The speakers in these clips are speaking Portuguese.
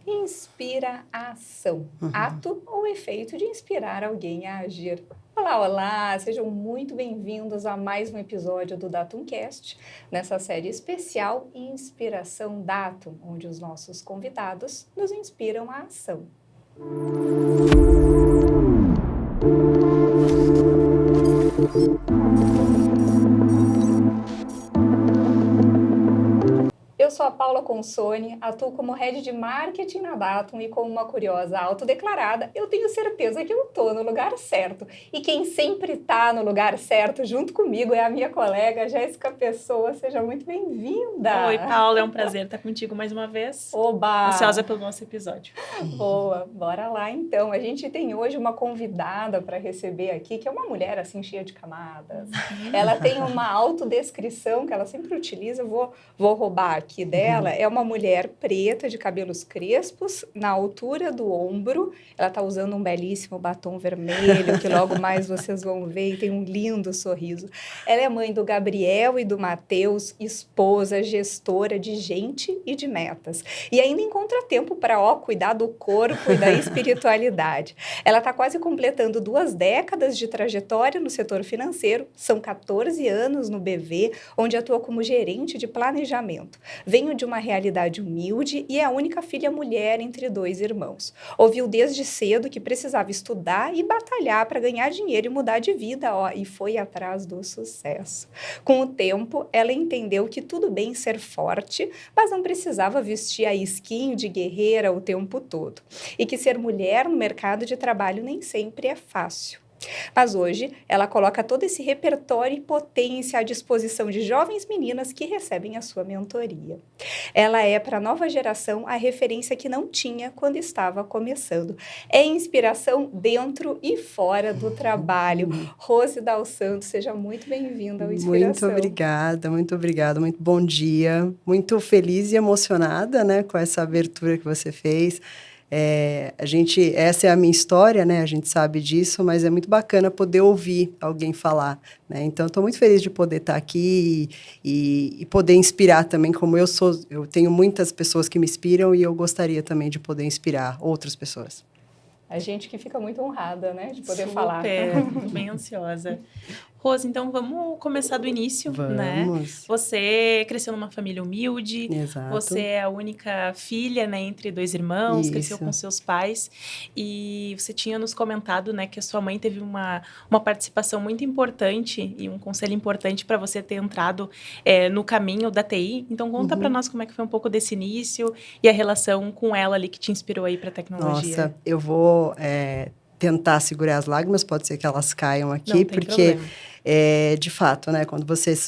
Inspira a ação, ato ou efeito de inspirar alguém a agir. Olá, olá! Sejam muito bem-vindos a mais um episódio do Datumcast, nessa série especial Inspiração Datum, onde os nossos convidados nos inspiram à ação. Eu sou a Paula Consone, atuo como Head de Marketing na Datum e como uma curiosa autodeclarada, eu tenho certeza que eu estou no lugar certo. E quem sempre está no lugar certo junto comigo é a minha colega Jéssica Pessoa. Seja muito bem-vinda! Oi, Paula, é um prazer estar contigo mais uma vez. Oba! Ansiosa pelo nosso episódio. Boa, bora lá então. A gente tem hoje uma convidada para receber aqui, que é uma mulher assim cheia de camadas. Ela tem uma autodescrição que ela sempre utiliza, vou roubar aqui dela. É uma mulher preta, de cabelos crespos, na altura do ombro. Ela está usando um belíssimo batom vermelho, que logo mais vocês vão ver, e tem um lindo sorriso. Ela é mãe do Gabriel e do Matheus, esposa, gestora de gente e de metas. E ainda encontra tempo para, cuidar do corpo e da espiritualidade. Ela está quase completando 2 décadas de trajetória no setor financeiro, são 14 anos no BV, onde atua como gerente de planejamento. Venho de uma realidade humilde e é a única filha mulher entre 2 irmãos. Ouviu desde cedo que precisava estudar e batalhar para ganhar dinheiro e mudar de vida, e foi atrás do sucesso. Com o tempo, ela entendeu que tudo bem ser forte, mas não precisava vestir a skin de guerreira o tempo todo. E que ser mulher no mercado de trabalho nem sempre é fácil. Mas hoje, ela coloca todo esse repertório e potência à disposição de jovens meninas que recebem a sua mentoria. Ela é, para a nova geração, a referência que não tinha quando estava começando. É inspiração dentro e fora do trabalho. Rose Dal Santos, seja muito bem-vinda ao Inspiração. Muito obrigada, muito bom dia. Muito feliz e emocionada, né, com essa abertura que você fez. Essa é a minha história, né? A gente sabe disso, mas é muito bacana poder ouvir alguém falar, né? Então, estou muito feliz de poder estar aqui e poder inspirar também, como eu sou. Eu tenho muitas pessoas que me inspiram e eu gostaria também de poder inspirar outras pessoas. A gente que fica muito honrada, né, de poder Super, falar. bem ansiosa. Rose, então vamos começar do início, né? Vamos. Você cresceu numa família humilde. Exato. Você é a única filha, né, entre 2 irmãos, Isso. cresceu com seus pais. E você tinha nos comentado, né, que a sua mãe teve uma participação muito importante e um conselho importante para você ter entrado no caminho da TI. Então, conta para nós como é que foi um pouco desse início e a relação com ela ali que te inspirou aí para a tecnologia. Nossa, eu vou tentar segurar as lágrimas, pode ser que elas caiam aqui, Não tem porque... problema. De fato, né, quando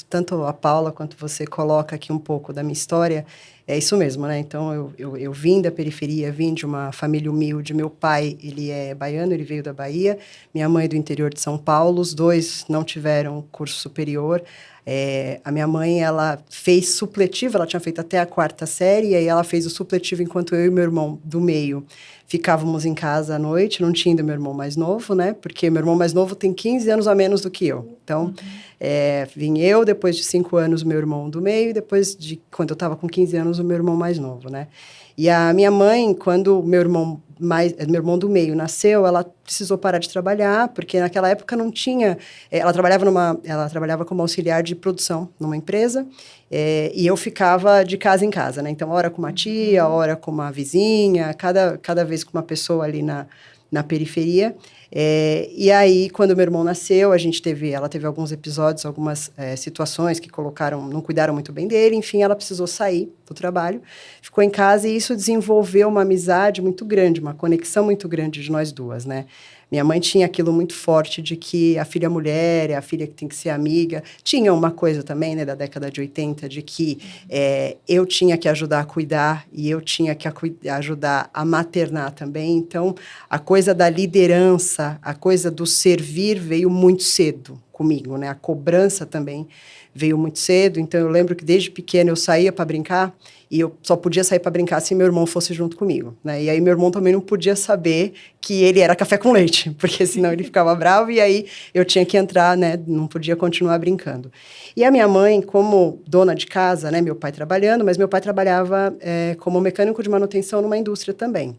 tanto a Paula quanto você coloca aqui um pouco da minha história, é isso mesmo, né? Então, eu vim da periferia, vim de uma família humilde. Meu pai, ele é baiano, ele veio da Bahia. Minha mãe é do interior de São Paulo. Os 2 não tiveram curso superior. A minha mãe, ela fez supletivo, ela tinha feito até a 4ª série, e aí ela fez o supletivo enquanto eu e meu irmão do meio ficávamos em casa à noite. Não tinha ainda meu irmão mais novo, né? Porque meu irmão mais novo tem 15 anos a menos do que eu. Então, vim eu, depois de 5 anos, meu irmão do meio, e depois de, quando eu estava com 15 anos, o meu irmão mais novo, né? E a minha mãe, quando meu irmão do meio nasceu, ela precisou parar de trabalhar, porque naquela época não tinha... Ela trabalhava como auxiliar de produção numa empresa, e eu ficava de casa em casa, né? Então, hora com uma tia, hora com uma vizinha, cada vez com uma pessoa ali na periferia. E aí, quando meu irmão nasceu, ela teve alguns episódios, algumas situações que não cuidaram muito bem dele. Enfim, ela precisou sair do trabalho, ficou em casa, e isso desenvolveu uma amizade muito grande, uma conexão muito grande de nós 2, né? Minha mãe tinha aquilo muito forte de que a filha mulher é a filha que tem que ser amiga. Tinha uma coisa também, né, da década de 80, de que eu tinha que ajudar a cuidar e eu tinha que ajudar a maternar também. Então, a coisa da liderança, a coisa do servir veio muito cedo comigo, né? A cobrança também veio muito cedo, então eu lembro que desde pequena eu saía para brincar e eu só podia sair para brincar se meu irmão fosse junto comigo, né? E aí meu irmão também não podia saber que ele era café com leite, porque senão ele ficava bravo e aí eu tinha que entrar, né? Não podia continuar brincando. E a minha mãe, como dona de casa, né? Meu pai trabalhando, mas meu pai trabalhava como mecânico de manutenção numa indústria também.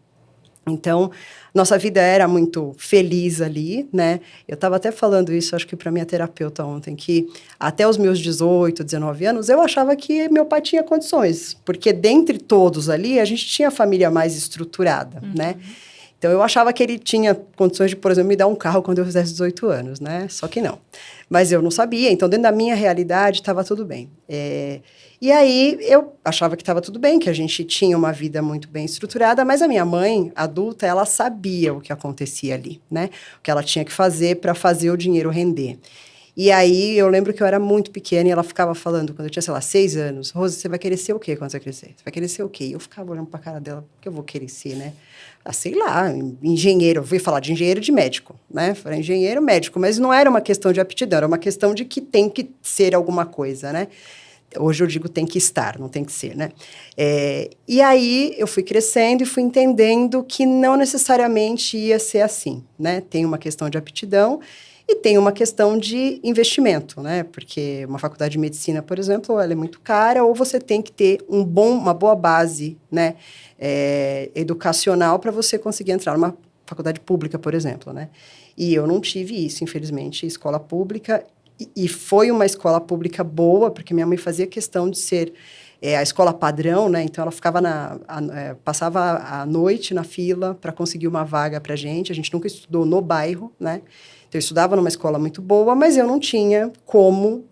Então, nossa vida era muito feliz ali, né? Eu estava até falando isso, acho que para minha terapeuta ontem, que até os meus 18, 19 anos, eu achava que meu pai tinha condições, porque dentre todos ali, a gente tinha a família mais estruturada, né? Então, eu achava que ele tinha condições de, por exemplo, me dar um carro quando eu fizesse 18 anos, né? Só que não. Mas eu não sabia, então, dentro da minha realidade, estava tudo bem. E aí, eu achava que estava tudo bem, que a gente tinha uma vida muito bem estruturada, mas a minha mãe, adulta, ela sabia o que acontecia ali, né? O que ela tinha que fazer para fazer o dinheiro render. E aí, eu lembro que eu era muito pequena e ela ficava falando, quando eu tinha, sei lá, 6 anos, Rose, você vai querer ser o quê quando você crescer? Você vai querer ser o quê? E eu ficava olhando para a cara dela, o que eu vou querer ser, né? Ah, sei lá, engenheiro, eu fui falar de engenheiro e de médico, né? Falei engenheiro, médico, mas não era uma questão de aptidão, era uma questão de que tem que ser alguma coisa, né? Hoje eu digo tem que estar, não tem que ser, né? E aí eu fui crescendo e fui entendendo que não necessariamente ia ser assim, né? Tem uma questão de aptidão e tem uma questão de investimento, né? Porque uma faculdade de medicina, por exemplo, ela é muito cara, ou você tem que ter uma boa base, né? Educacional para você conseguir entrar numa faculdade pública, por exemplo, né? E eu não tive isso, infelizmente, escola pública, e foi uma escola pública boa, porque minha mãe fazia questão de ser a escola padrão, né? Então, ela ficava passava a noite na fila para conseguir uma vaga para a gente nunca estudou no bairro, né? Então, eu estudava numa escola muito boa, mas eu não tinha como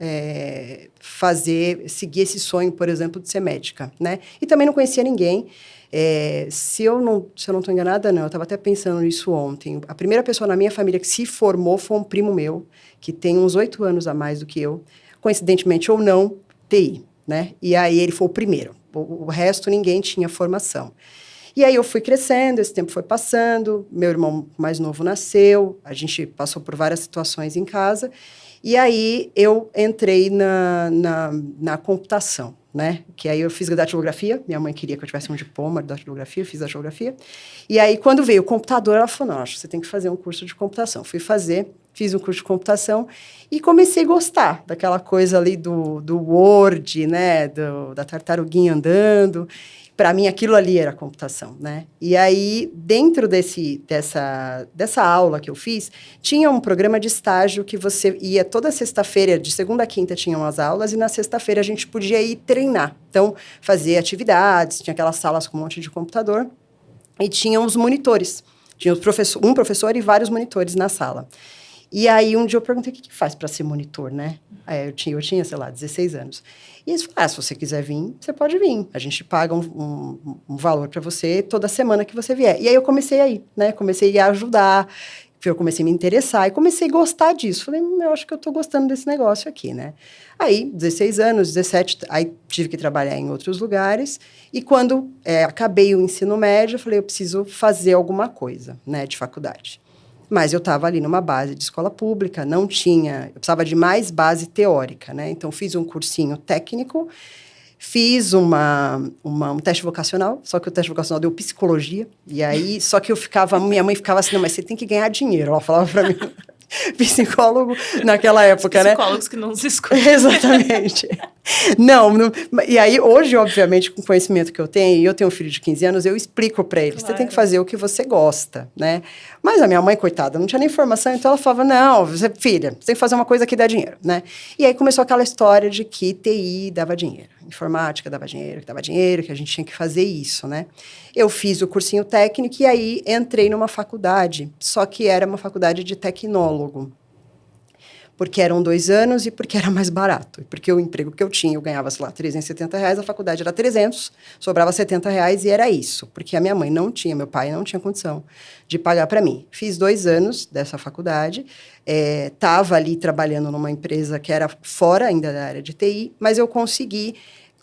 seguir esse sonho, por exemplo, de ser médica, né? E também não conhecia ninguém. Se eu não estou enganada, não, eu estava até pensando nisso ontem. A primeira pessoa na minha família que se formou foi um primo meu, que tem uns 8 anos a mais do que eu, coincidentemente ou não, TI, né? E aí ele foi o primeiro. O resto, ninguém tinha formação. E aí eu fui crescendo, esse tempo foi passando, meu irmão mais novo nasceu, a gente passou por várias situações em casa, e aí eu entrei na computação, né? Que aí eu fiz datilografia, minha mãe queria que eu tivesse um diploma de datilografia, fiz datilografia. E aí, quando veio o computador, ela falou, não, acho que você tem que fazer um curso de computação. Fiz um curso de computação e comecei a gostar daquela coisa ali do Word, né? Da tartaruguinha andando. Para mim, aquilo ali era computação, né? E aí, dentro dessa aula que eu fiz, tinha um programa de estágio que você ia toda sexta-feira, de segunda a quinta tinham as aulas, e na sexta-feira a gente podia ir treinar. Então, fazer atividades, tinha aquelas salas com um monte de computador, e tinham os monitores. Tinha um professor e vários monitores na sala. E aí, um dia eu perguntei, o que faz para ser monitor, né? Aí eu tinha, sei lá, 16 anos. E eles falaram, se você quiser vir, você pode vir. A gente paga um valor para você toda semana que você vier. E aí eu comecei a ir, né? Comecei a ajudar, eu comecei a me interessar e comecei a gostar disso. Falei, eu acho que eu estou gostando desse negócio aqui, né? Aí, 16 anos, 17, aí tive que trabalhar em outros lugares. E quando acabei o ensino médio, eu falei, eu preciso fazer alguma coisa, né, de faculdade. Mas eu estava ali numa base de escola pública, eu precisava de mais base teórica, né? Então, fiz um cursinho técnico, fiz um teste vocacional, só que o teste vocacional deu psicologia, e aí, só que minha mãe ficava assim, não, mas você tem que ganhar dinheiro, ela falava para mim, psicólogo naquela época, né? Psicólogos que não se escutam. Exatamente. Não, e aí, hoje, obviamente, com o conhecimento que eu tenho, e eu tenho um filho de 15 anos, eu explico para ele, você tem que fazer o que você gosta, né? Mas a minha mãe, coitada, não tinha nem formação, então ela falava, não, filha, você tem que fazer uma coisa que dá dinheiro, né? E aí começou aquela história de que TI dava dinheiro, informática dava dinheiro, que a gente tinha que fazer isso, né? Eu fiz o cursinho técnico e aí entrei numa faculdade, só que era uma faculdade de tecnólogo. Porque eram 2 anos e porque era mais barato. Porque o emprego que eu tinha, eu ganhava, sei lá, R$370, a faculdade era 300, sobrava R$70 e era isso. Porque a minha mãe não tinha, meu pai não tinha condição de pagar para mim. Fiz 2 anos dessa faculdade, estava ali trabalhando numa empresa que era fora ainda da área de TI, mas eu consegui,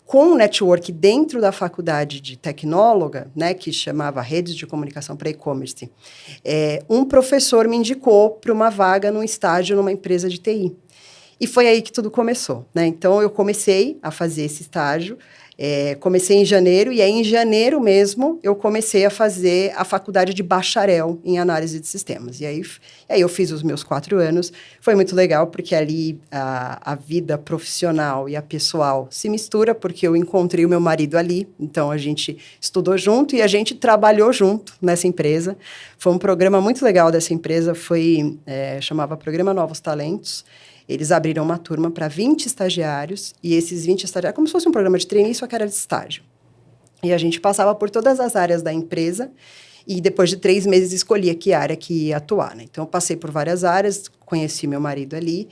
com um network dentro da faculdade de tecnóloga, né, que chamava Redes de Comunicação para E-Commerce, um professor me indicou para uma vaga num estágio numa empresa de TI. E foi aí que tudo começou, né? Então, eu comecei a fazer esse estágio, comecei em janeiro, e aí em janeiro mesmo eu comecei a fazer a faculdade de bacharel em análise de sistemas. E aí eu fiz os meus 4 anos, foi muito legal, porque ali a vida profissional e a pessoal se mistura, porque eu encontrei o meu marido ali, então a gente estudou junto e a gente trabalhou junto nessa empresa. Foi um programa muito legal dessa empresa, chamava Programa Novos Talentos. Eles abriram uma turma para 20 estagiários, e esses 20 estagiários, como se fosse um programa de trainee, só que era de estágio. E a gente passava por todas as áreas da empresa, e depois de 3 meses escolhia que área que ia atuar, né? Então, eu passei por várias áreas, conheci meu marido ali,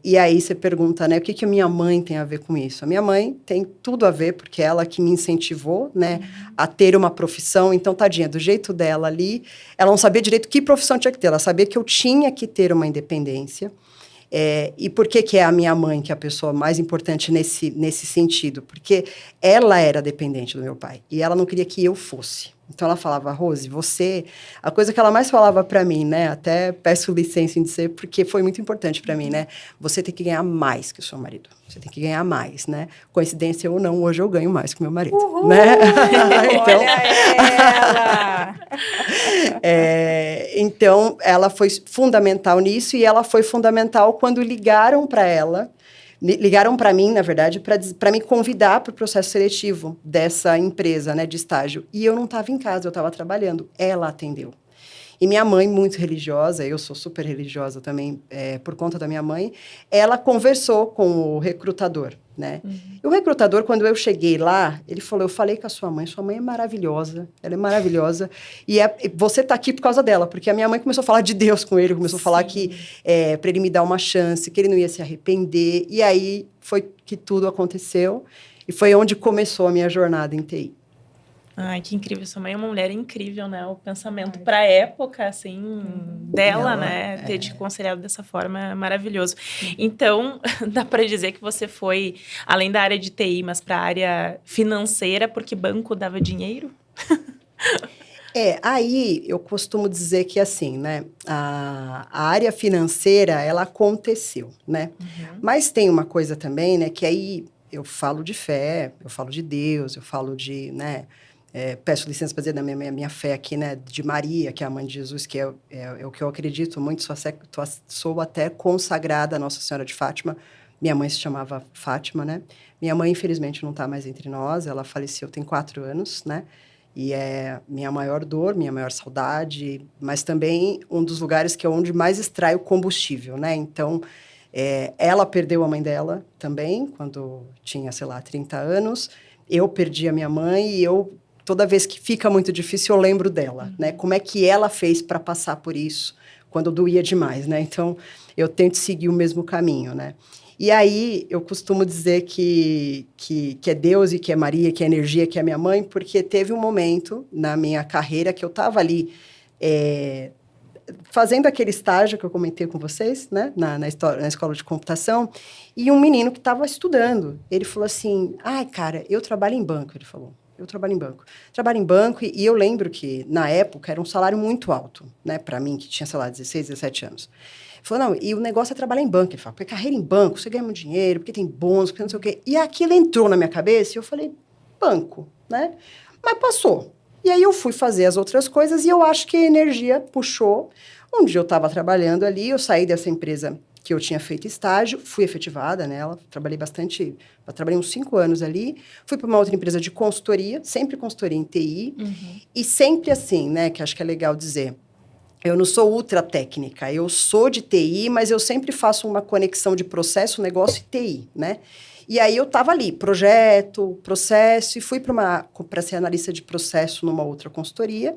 e aí você pergunta, né, o que a minha mãe tem a ver com isso? A minha mãe tem tudo a ver, porque ela que me incentivou, né, a ter uma profissão. Então, tadinha, do jeito dela ali, ela não sabia direito que profissão tinha que ter, ela sabia que eu tinha que ter uma independência. E por que é a minha mãe que é a pessoa mais importante nesse sentido? Porque ela era dependente do meu pai e ela não queria que eu fosse. Então, ela falava, Rose, você... A coisa que ela mais falava para mim, né? Até peço licença em dizer, porque foi muito importante para mim, né? Você tem que ganhar mais que o seu marido. Você tem que ganhar mais, né? Coincidência ou não, hoje eu ganho mais que o meu marido. Uhul! Né? Então... Olha ela! Então, ela foi fundamental nisso, e ela foi fundamental quando ligaram para ela, ligaram para mim, na verdade, para me convidar para o processo seletivo dessa empresa, né, de estágio. E eu não estava em casa, eu estava trabalhando. Ela atendeu. E minha mãe, muito religiosa, eu sou super religiosa também, por conta da minha mãe, ela conversou com o recrutador, né? E o recrutador, quando eu cheguei lá, ele falou, eu falei com a sua mãe é maravilhosa, ela é maravilhosa, e você está aqui por causa dela, porque a minha mãe começou a falar de Deus com ele, começou a falar que para ele me dar uma chance, que ele não ia se arrepender, e aí foi que tudo aconteceu, e foi onde começou a minha jornada em TI. Ai, que incrível. Sua mãe é uma mulher incrível, né? O pensamento para a época, assim, dela, né? Ter te aconselhado dessa forma é maravilhoso. Então, dá para dizer que você foi, além da área de TI, mas para a área financeira, porque banco dava dinheiro? Aí eu costumo dizer que, assim, né? A área financeira, ela aconteceu, né? Mas tem uma coisa também, né? Que aí eu falo de fé, eu falo de Deus, eu falo de, né? Peço licença para dizer da minha fé aqui, né, de Maria, que é a mãe de Jesus, que é o que eu acredito muito, sou até consagrada a Nossa Senhora de Fátima. Minha mãe se chamava Fátima, né? Minha mãe, infelizmente, não está mais entre nós, ela faleceu tem 4 anos, né? E é minha maior dor, minha maior saudade, mas também um dos lugares que é onde mais extrai o combustível, né? Então, ela perdeu a mãe dela também, quando tinha, sei lá, 30 anos. Eu perdi a minha mãe e toda vez que fica muito difícil, eu lembro dela, né? Como é que ela fez para passar por isso, quando doía demais, né? Então, eu tento seguir o mesmo caminho, né? E aí, eu costumo dizer que é Deus e que é Maria, que é energia, que é minha mãe, porque teve um momento na minha carreira que eu estava ali fazendo aquele estágio que eu comentei com vocês, né? Na escola de computação, e um menino que estava estudando, ele falou assim, cara, eu trabalho em banco, ele falou. Eu trabalho em banco. Trabalho em banco e eu lembro que, na época, era um salário muito alto, né? Para mim, que tinha, sei lá, 16, 17 anos. Ele falou, não, e o negócio é trabalhar em banco. Ele falou, porque carreira em banco, você ganha muito dinheiro, porque tem bônus, porque não sei o quê. E aquilo entrou na minha cabeça e eu falei, banco, né? Mas passou. E aí eu fui fazer as outras coisas e eu acho que a energia puxou. Um dia eu estava trabalhando ali, eu saí dessa empresa que eu tinha feito estágio, fui efetivada nela, trabalhei uns 5 anos ali, fui para uma outra empresa de consultoria, sempre consultoria em TI, e sempre assim, né, que acho que é legal dizer, eu não sou ultra técnica, eu sou de TI, mas eu sempre faço uma conexão de processo, negócio e TI, né? E aí eu estava ali, projeto, processo, e fui para ser analista de processo numa outra consultoria,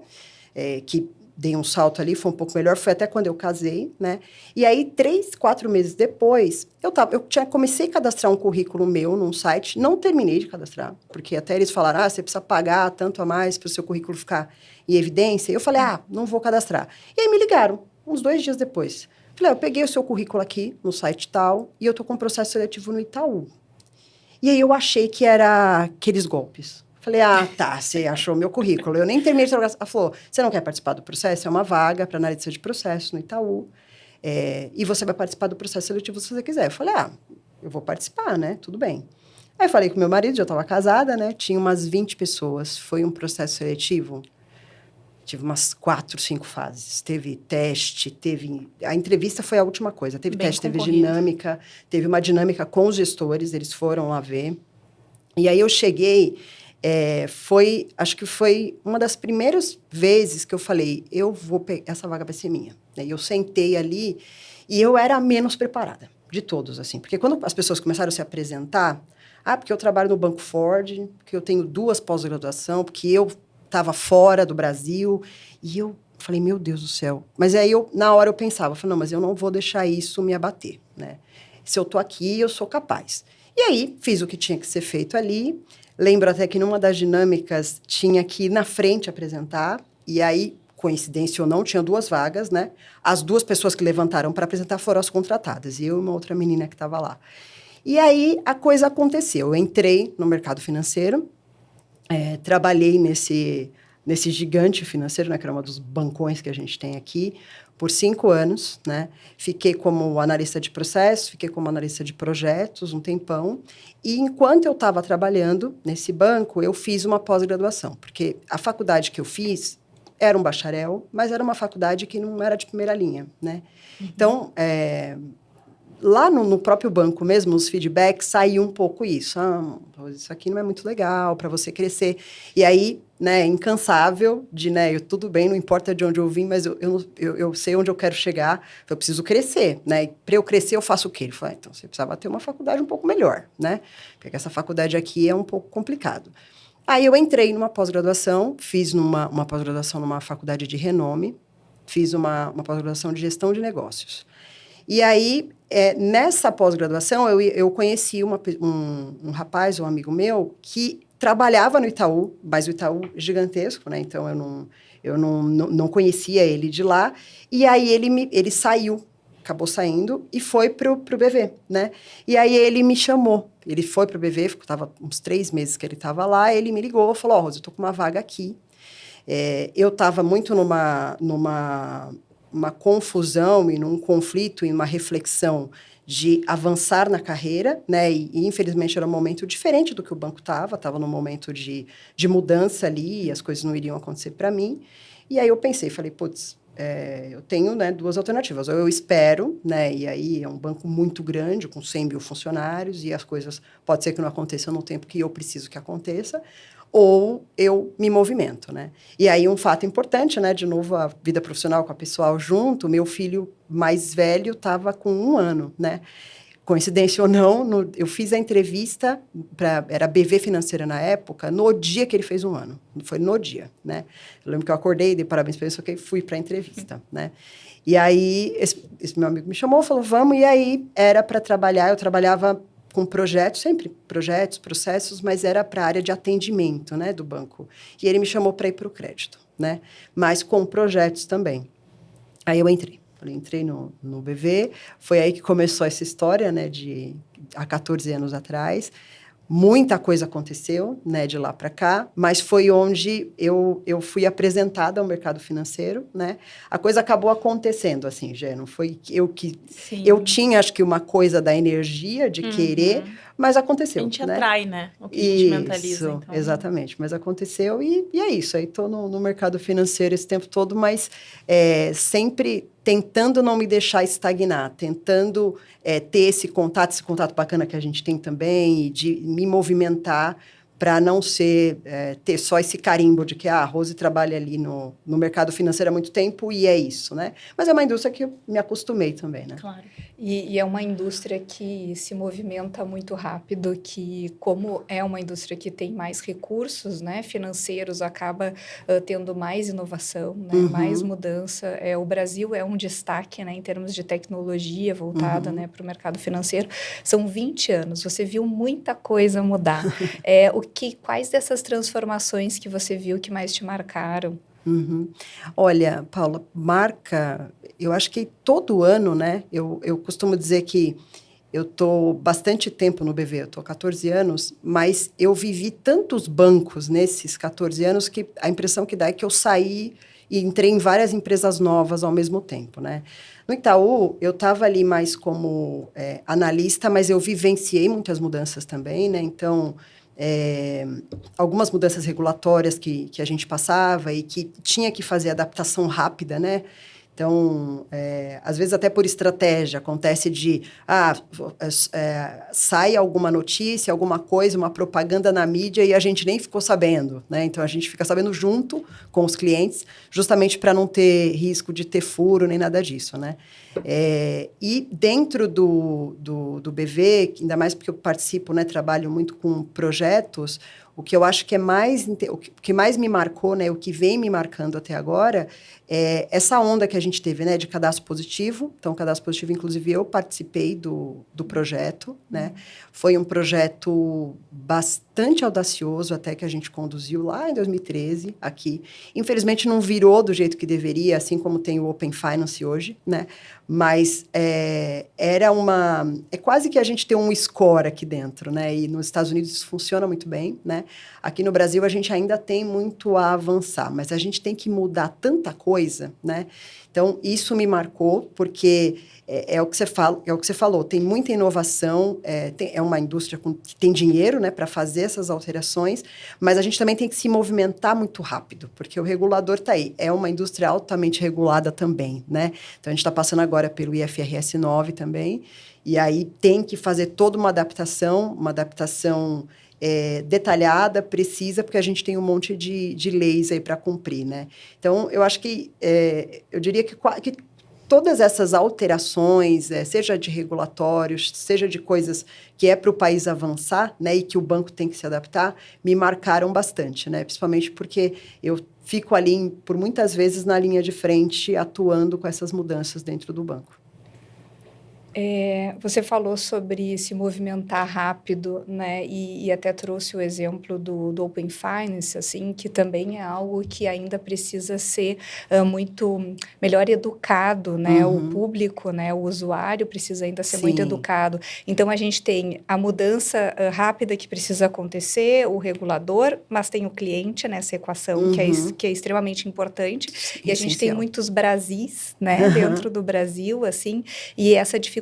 que dei um salto ali, foi um pouco melhor, foi até quando eu casei, né? E aí, 3, 4 meses depois, comecei a cadastrar um currículo meu num site, não terminei de cadastrar, porque até eles falaram, você precisa pagar tanto a mais para o seu currículo ficar em evidência. E eu falei, não vou cadastrar. E aí me ligaram, uns 2 dias depois. Falei, eu peguei o seu currículo aqui, no site tal, e eu tô com um processo seletivo no Itaú. E aí eu achei que era aqueles golpes. Falei, tá, você achou meu currículo. Eu nem terminei de trabalhar. Ela falou, você não quer participar do processo? É uma vaga para analista de processo no Itaú. e você vai participar do processo seletivo se você quiser. Eu falei, eu vou participar, né? Tudo bem. Aí eu falei com meu marido, já estava casada, né? Tinha umas 20 pessoas. Foi um processo seletivo. Tive umas 4, 5 fases. Teve teste, a entrevista foi a última coisa. Teve Bem teste, concorrido. teve dinâmica. Teve uma dinâmica com os gestores, eles foram lá ver. E aí eu cheguei, acho que foi uma das primeiras vezes que eu falei, essa vaga vai ser minha. E eu sentei ali e eu era a menos preparada de todos, assim. Porque quando as pessoas começaram a se apresentar, porque eu trabalho no Banco Ford, porque eu tenho 2 pós-graduação, porque eu estava fora do Brasil, e eu falei, meu Deus do céu. Mas aí, na hora eu pensava, não, mas eu não vou deixar isso me abater, né? Se eu tô aqui, eu sou capaz. E aí, fiz o que tinha que ser feito ali. Lembro até que numa das dinâmicas tinha que ir na frente apresentar, e aí, coincidência ou não, tinha 2 vagas, né? As 2 pessoas que levantaram para apresentar foram as contratadas, e eu e uma outra menina que estava lá. E aí, a coisa aconteceu. Eu entrei no mercado financeiro, trabalhei nesse gigante financeiro, né, que era um dos bancões que a gente tem aqui, por 5 anos, né? Fiquei como analista de processo, fiquei como analista de projetos um tempão. E enquanto eu estava trabalhando nesse banco, eu fiz uma pós-graduação, porque a faculdade que eu fiz era um bacharel, mas era uma faculdade que não era de primeira linha, né? Uhum. Então, lá no próprio banco mesmo, os feedbacks, saiu um pouco isso. Isso aqui não é muito legal para você crescer. E aí, né, incansável de, né, tudo bem, não importa de onde eu vim, mas eu sei onde eu quero chegar, eu preciso crescer, né? Para eu crescer, eu faço o quê? Ele falou, então, você precisava ter uma faculdade um pouco melhor, né? Porque essa faculdade aqui é um pouco complicado. Aí eu entrei numa pós-graduação, fiz uma pós-graduação numa faculdade de renome, fiz uma pós-graduação de gestão de negócios. E aí, nessa pós-graduação, eu conheci um rapaz, um amigo meu, que trabalhava no Itaú, mas o Itaú é gigantesco, né? Então, eu não conhecia ele de lá. E aí, ele saiu, acabou saindo e foi pro BV, né? E aí, ele me chamou. Ele foi pro BV, estava uns 3 meses que ele estava lá, ele me ligou, falou, Rosa, eu tô com uma vaga aqui. Eu estava muito numa confusão e num conflito e uma reflexão de avançar na carreira, né? E infelizmente era um momento diferente do que o banco estava num momento de mudança ali e as coisas não iriam acontecer para mim. E aí eu pensei, falei, putz, eu tenho, né, 2 alternativas. Ou eu espero, né? E aí é um banco muito grande, com 100 mil funcionários, e as coisas pode ser que não aconteçam no tempo que eu preciso que aconteça, ou eu me movimento, né? E aí um fato importante, né? De novo, a vida profissional com a pessoal junto, meu filho mais velho estava com 1 ano, né? Coincidência ou não, eu fiz a entrevista, era BV Financeira na época, no dia que ele fez 1 ano. Foi no dia, né? Eu lembro que eu acordei, dei parabéns para ele, só que fui para a entrevista, né? E aí, esse meu amigo me chamou, falou, vamos, e aí era para trabalhar, eu trabalhava com projetos, sempre projetos, processos, mas era para a área de atendimento, né, do banco. E ele me chamou para ir para o crédito, né, mas com projetos também. Aí eu entrei no BV, foi aí que começou essa história, né, há 14 anos atrás. Muita coisa aconteceu, né, de lá para cá, mas foi onde eu fui apresentada ao mercado financeiro, né? A coisa acabou acontecendo, assim, Gê, não foi eu que... Sim. Eu tinha, acho que, uma coisa da energia de querer, mas aconteceu, a gente né? atrai, né? O que a gente mentaliza, Isso, então. exatamente. Mas aconteceu e é isso. Aí estou no mercado financeiro esse tempo todo, mas sempre tentando não me deixar estagnar, tentando ter esse contato bacana que a gente tem também, e de me movimentar para não ter só esse carimbo de que a Rose trabalha ali no mercado financeiro há muito tempo e é isso, né? Mas é uma indústria que eu me acostumei também, né? Claro. E é uma indústria que se movimenta muito rápido, que como é uma indústria que tem mais recursos, né, financeiros, acaba tendo mais inovação, né, mais mudança. O Brasil é um destaque, né, em termos de tecnologia voltada, né, para o mercado financeiro. São 20 anos, você viu muita coisa mudar. Quais dessas transformações que você viu que mais te marcaram? Olha, Paula, eu acho que todo ano, né, eu costumo dizer que eu estou bastante tempo no BV, eu estou 14 anos, mas eu vivi tantos bancos nesses 14 anos que a impressão que dá é que eu saí e entrei em várias empresas novas ao mesmo tempo, né? No Itaú, eu estava ali mais como analista, mas eu vivenciei muitas mudanças também, né? Então, algumas mudanças regulatórias que a gente passava e que tinha que fazer adaptação rápida, né? Então, às vezes até por estratégia, acontece de, sai alguma notícia, alguma coisa, uma propaganda na mídia e a gente nem ficou sabendo, né? Então, a gente fica sabendo junto com os clientes, justamente para não ter risco de ter furo nem nada disso, né? E dentro do BV, ainda mais porque eu participo, né, trabalho muito com projetos, o que eu acho que o que mais me marcou, né, o que vem me marcando até agora, é essa onda que a gente teve, né, de cadastro positivo. Então, cadastro positivo, inclusive, eu participei do projeto, né? Foi um projeto bastante audacioso, até que a gente conduziu lá em 2013, aqui. Infelizmente, não virou do jeito que deveria, assim como tem o Open Finance hoje, né? Mas é quase que a gente tem um score aqui dentro, né? E nos Estados Unidos isso funciona muito bem, né? Aqui no Brasil a gente ainda tem muito a avançar, mas a gente tem que mudar tanta coisa, né? Então, isso me marcou, porque é o que você falou, tem muita inovação, é uma indústria que tem dinheiro, né, para fazer essas alterações, mas a gente também tem que se movimentar muito rápido, porque o regulador está aí, é uma indústria altamente regulada também, né? Então, a gente está passando agora pelo IFRS 9 também, e aí tem que fazer toda uma adaptação detalhada, precisa, porque a gente tem um monte de leis aí para cumprir, né? Então, eu acho que, eu diria que todas essas alterações, seja de regulatórios, seja de coisas que é para o país avançar, né, e que o banco tem que se adaptar, me marcaram bastante, né? Principalmente porque eu fico ali, por muitas vezes, na linha de frente, atuando com essas mudanças dentro do banco. Você falou sobre se movimentar rápido, né? E até trouxe o exemplo do Open Finance, assim, que também é algo que ainda precisa ser muito melhor educado, né? O público, né? O usuário precisa ainda ser muito educado. Então, a gente tem a mudança rápida que precisa acontecer, o regulador, mas tem o cliente nessa equação, que é extremamente importante. E a gente tem muitos Brasis, né? Dentro do Brasil, assim, e essa dificuldade.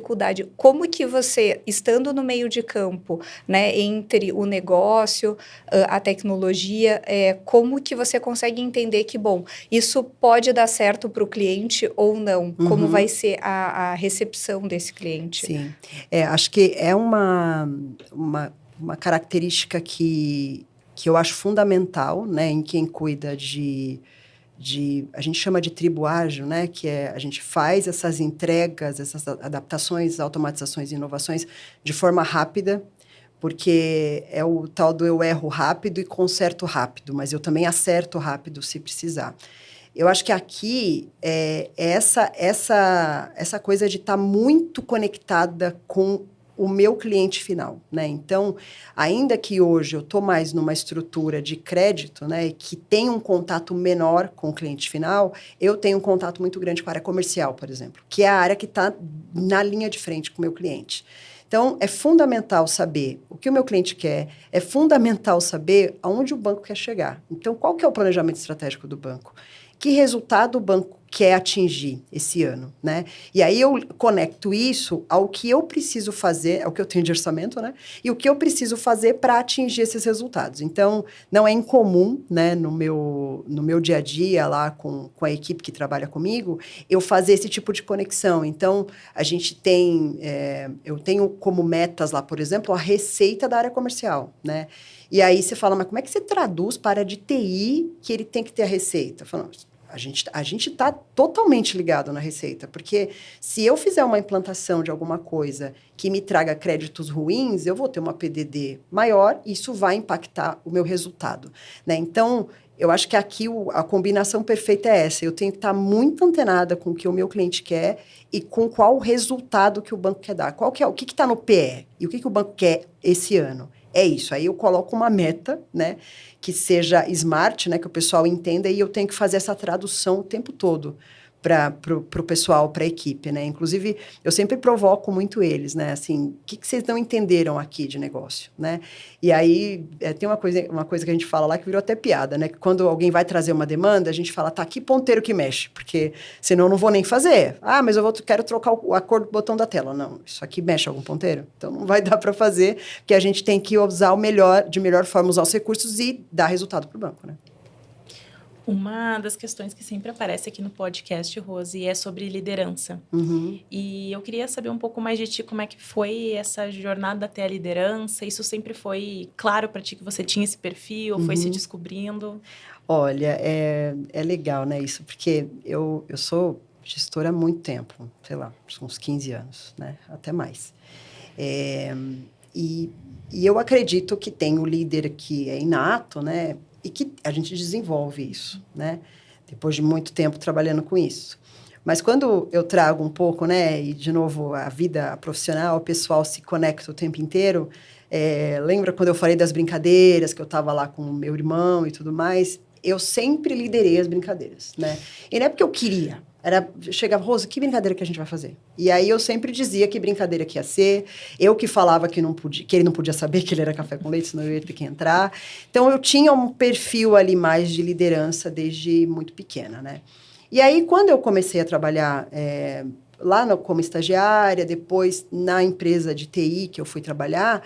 Como que você, estando no meio de campo, né, entre o negócio, a tecnologia, como que você consegue entender que, bom, isso pode dar certo para o cliente ou não? Como vai ser a recepção desse cliente? Sim. Acho que é uma característica que eu acho fundamental, né, em quem cuida a gente chama de tribo ágil, né? Que a gente faz essas entregas, essas adaptações, automatizações e inovações de forma rápida, porque é o tal do eu erro rápido e conserto rápido, mas eu também acerto rápido se precisar. Eu acho que aqui essa coisa de estar muito conectada com o meu cliente final, né? Então, ainda que hoje eu estou mais numa estrutura de crédito, né, que tem um contato menor com o cliente final, eu tenho um contato muito grande com a área comercial, por exemplo, que é a área que está na linha de frente com o meu cliente. Então, é fundamental saber o que o meu cliente quer, é fundamental saber aonde o banco quer chegar. Então, qual que é o planejamento estratégico do banco? Que resultado o banco quer atingir esse ano, né? E aí eu conecto isso ao que eu preciso fazer, ao que eu tenho de orçamento, né? E o que eu preciso fazer para atingir esses resultados. Então, não é incomum, né, no meu dia a dia lá com a equipe que trabalha comigo, eu fazer esse tipo de conexão. Então, a gente tem, eu tenho como metas lá, por exemplo, a receita da área comercial, né? E aí você fala, mas como é que você traduz para a área de TI que ele tem que ter a receita? Eu falo, a gente está totalmente ligado na receita, porque se eu fizer uma implantação de alguma coisa que me traga créditos ruins, eu vou ter uma PDD maior e isso vai impactar o meu resultado, né? Então, eu acho que aqui a combinação perfeita é essa. Eu tenho que estar muito antenada com o que o meu cliente quer e com qual o resultado que o banco quer dar. O que está no PE e o que o banco quer esse ano. É isso, aí eu coloco uma meta, né, que seja smart, né, que o pessoal entenda, e eu tenho que fazer essa tradução o tempo todo, para o pessoal, para a equipe, né? Inclusive, eu sempre provoco muito eles, né? Assim, o que vocês não entenderam aqui de negócio, né? E aí, tem uma coisa que a gente fala lá que virou até piada, né? Que quando alguém vai trazer uma demanda, a gente fala, tá, que ponteiro que mexe? Porque senão eu não vou nem fazer. Ah, mas quero trocar a cor do botão da tela. Não, isso aqui mexe algum ponteiro? Então, não vai dar para fazer, porque a gente tem que usar de melhor forma, usar os recursos e dar resultado para o banco, né? Uma das questões que sempre aparece aqui no podcast, Rose, é sobre liderança. Uhum. E eu queria saber um pouco mais de ti, como é que foi essa jornada até a liderança? Isso sempre foi claro para ti que você tinha esse perfil, foi se descobrindo? Olha, é legal, né, isso, porque eu sou gestora há muito tempo, sei lá, uns 15 anos, né, até mais. E eu acredito que tem o líder que é inato, né, e que a gente desenvolve isso, né? Depois de muito tempo trabalhando com isso. Mas quando eu trago um pouco, né? E, de novo, a vida profissional, o pessoal se conecta o tempo inteiro. Lembra quando eu falei das brincadeiras, que eu estava lá com o meu irmão e tudo mais? Eu sempre liderei as brincadeiras, né? E não é porque eu queria. Chegava, Rosa, que brincadeira que a gente vai fazer? E aí eu sempre dizia que brincadeira que ia ser. Eu que falava que ele não podia saber que ele era café com leite, senão eu ia ter que entrar. Então eu tinha um perfil ali mais de liderança desde muito pequena, né? E aí quando eu comecei a trabalhar como estagiária, depois na empresa de TI que eu fui trabalhar,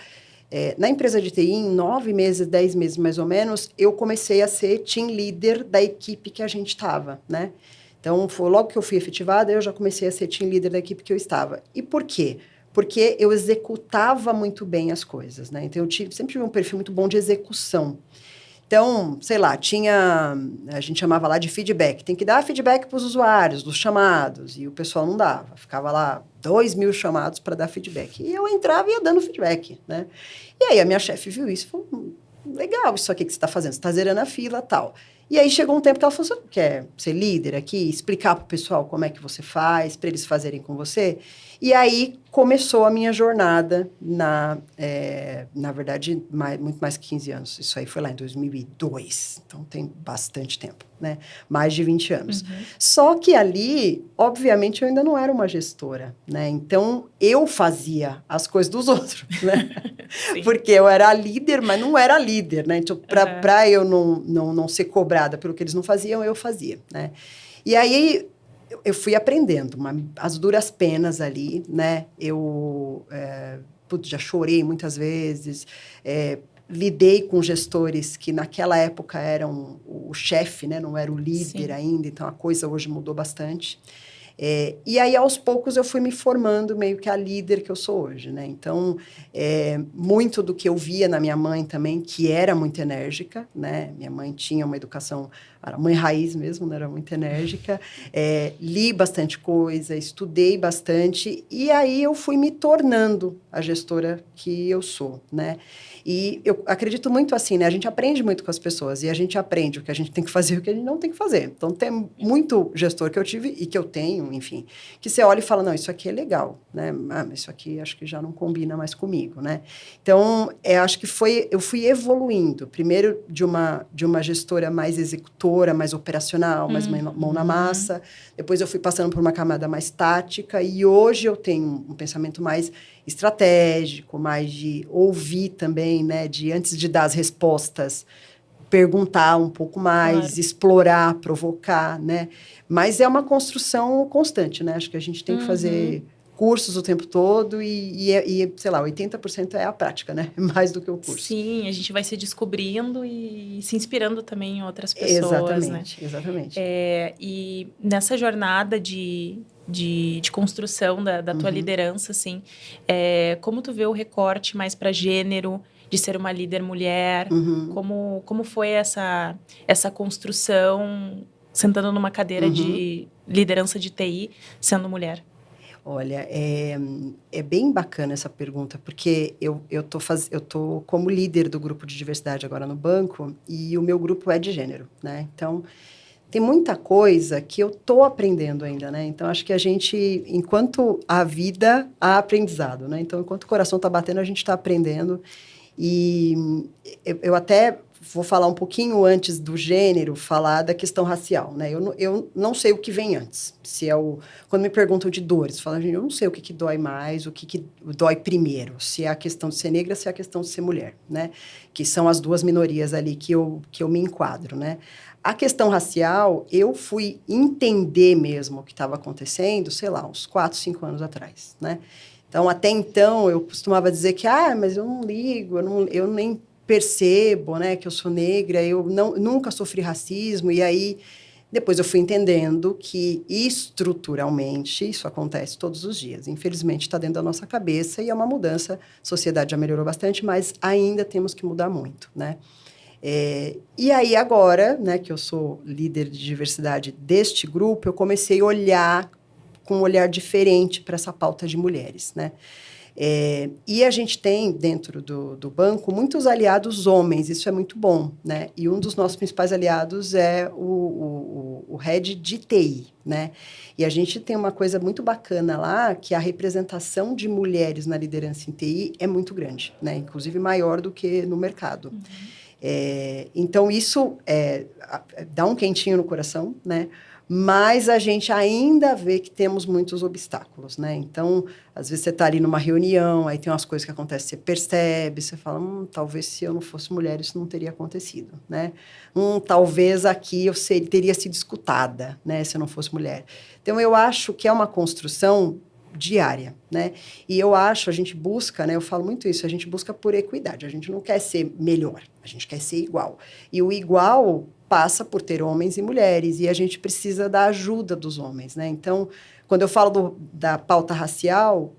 na empresa de TI, em 9 meses, 10 meses mais ou menos, eu comecei a ser team leader da equipe que a gente estava, né? Então, logo que eu fui efetivada, eu já comecei a ser team leader da equipe que eu estava. E por quê? Porque eu executava muito bem as coisas, né? Então, sempre tive um perfil muito bom de execução. Então, sei lá, a gente chamava lá de feedback. Tem que dar feedback para os usuários, dos chamados. E o pessoal não dava. Ficava lá 2.000 chamados para dar feedback. E eu entrava e ia dando feedback, né? E aí a minha chefe viu isso e falou, legal isso aqui que você está fazendo. Você está zerando a fila e tal. E aí chegou um tempo que ela falou, você quer ser líder aqui? Explicar para o pessoal como é que você faz, para eles fazerem com você? E aí começou a minha jornada, na verdade, muito mais que 15 anos. Isso aí foi lá em 2002, então tem bastante tempo, né? Mais de 20 anos. Uhum. Só que ali, obviamente, eu ainda não era uma gestora, né? Então, eu fazia as coisas dos outros, né? Porque eu era a líder, mas não era líder, né? Então, para eu não ser cobrada pelo que eles não faziam, eu fazia, né? E aí eu fui aprendendo, as duras penas ali, né? Eu já chorei muitas vezes, lidei com gestores que naquela época eram o chefe, né? Não era o líder ainda, então a coisa hoje mudou bastante. E aí, aos poucos, eu fui me formando meio que a líder que eu sou hoje, né? Então, muito do que eu via na minha mãe também, que era muito enérgica, né? Minha mãe tinha uma educação, era mãe raiz mesmo, né? Era muito enérgica. Li bastante coisa, estudei bastante, e aí eu fui me tornando a gestora que eu sou, né? E eu acredito muito assim, né? A gente aprende muito com as pessoas e a gente aprende o que a gente tem que fazer e o que a gente não tem que fazer. Então, tem muito gestor que eu tive e que eu tenho, enfim, que você olha e fala, não, isso aqui é legal, né? Mas isso aqui acho que já não combina mais comigo, né? Então, acho que eu fui evoluindo. Primeiro de uma gestora mais executora, mais operacional, mais mão na massa. Depois eu fui passando por uma camada mais tática e hoje eu tenho um pensamento mais estratégico, mais de ouvir também, né? De antes de dar as respostas, perguntar um pouco mais, explorar, provocar, né? Mas é uma construção constante, né? Acho que a gente tem que fazer cursos o tempo todo e sei lá, 80% é a prática, né? Mais do que o curso. Sim, a gente vai se descobrindo e se inspirando também em outras pessoas, né? Exatamente. E nessa jornada de construção da tua liderança, assim, como tu vê o recorte mais para gênero, de ser uma líder mulher, como foi essa construção, sentando numa cadeira de liderança de TI, sendo mulher? Olha, é bem bacana essa pergunta, porque eu tô como líder do grupo de diversidade agora no banco, e o meu grupo é de gênero, né? Então, tem muita coisa que eu tô aprendendo ainda, né? Então, acho que a gente, enquanto a vida, há aprendizado, né? Então, enquanto o coração tá batendo, a gente tá aprendendo. E eu até vou falar um pouquinho antes do gênero, falar da questão racial, né? Eu não sei o que vem antes. Se é quando me perguntam de dores, falam, eu não sei o que dói mais, o que dói primeiro. Se é a questão de ser negra, se é a questão de ser mulher, né? Que são as duas minorias ali que eu me enquadro, né? A questão racial, eu fui entender mesmo o que estava acontecendo, sei lá, uns 4, 5 anos atrás, né? Então, até então, eu costumava dizer que, mas eu não ligo, eu nem percebo, né, que eu sou negra, eu nunca sofri racismo, e aí depois eu fui entendendo que estruturalmente isso acontece todos os dias. Infelizmente está dentro da nossa cabeça e é uma mudança, a sociedade já melhorou bastante, mas ainda temos que mudar muito, né? E aí agora, né, que eu sou líder de diversidade deste grupo, eu comecei a olhar com um olhar diferente para essa pauta de mulheres, né? E a gente tem, dentro do banco, muitos aliados homens, isso é muito bom, né? E um dos nossos principais aliados é o head de TI, né? E a gente tem uma coisa muito bacana lá, que a representação de mulheres na liderança em TI é muito grande, né? Inclusive maior do que no mercado. Uhum. Então, isso dá um quentinho no coração, né? Mas a gente ainda vê que temos muitos obstáculos, né? Então, às vezes você está ali numa reunião, aí tem umas coisas que acontecem, você percebe, você fala, talvez se eu não fosse mulher isso não teria acontecido, né? Talvez aqui eu teria sido escutada, né? Se eu não fosse mulher. Então, eu acho que é uma construção diária, né? E eu acho, a gente busca, né? Eu falo muito isso, a gente busca por equidade, a gente não quer ser melhor, a gente quer ser igual. E o igual passa por ter homens e mulheres, e a gente precisa da ajuda dos homens, né? Então, quando eu falo da pauta racial,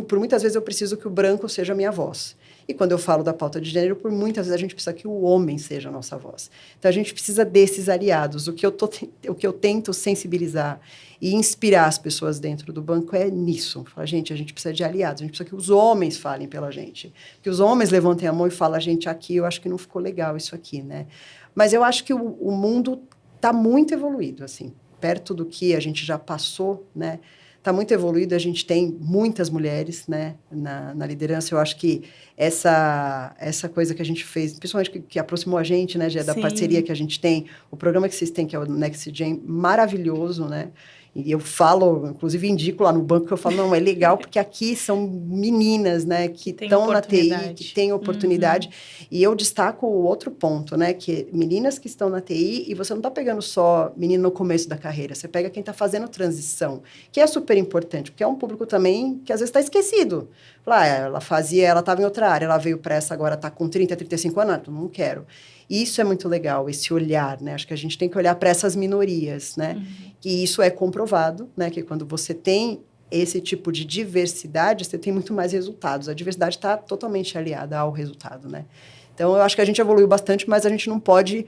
por muitas vezes eu preciso que o branco seja a minha voz. E quando eu falo da pauta de gênero, por muitas vezes a gente precisa que o homem seja a nossa voz. Então, a gente precisa desses aliados. O que eu tento sensibilizar e inspirar as pessoas dentro do banco é nisso. Fala, gente, a gente precisa de aliados, a gente precisa que os homens falem pela gente. Que os homens levantem a mão e falem, gente, aqui eu acho que não ficou legal isso aqui, né? Mas eu acho que o mundo está muito evoluído, assim, perto do que a gente já passou, né? Está muito evoluído, a gente tem muitas mulheres, né, na liderança. Eu acho que essa coisa que a gente fez, principalmente que aproximou a gente, né, da parceria que a gente tem, o programa que vocês têm, que é o Next Gen, maravilhoso, né? E eu falo, inclusive indico lá no banco, que eu falo, não, é legal, porque aqui são meninas, né, que estão na TI, que têm oportunidade. Uhum. E eu destaco o outro ponto, né, que meninas que estão na TI, e você não está pegando só menino no começo da carreira, você pega quem está fazendo transição, que é super importante, porque é um público também que às vezes está esquecido. Ela estava em outra área, ela veio para essa, agora está com 30, 35 anos, não quero. E isso é muito legal, esse olhar, né? Acho que a gente tem que olhar para essas minorias, né? Uhum. E isso é comprovado, né? Que quando você tem esse tipo de diversidade, você tem muito mais resultados. A diversidade está totalmente aliada ao resultado, né? Então, eu acho que a gente evoluiu bastante, mas a gente não pode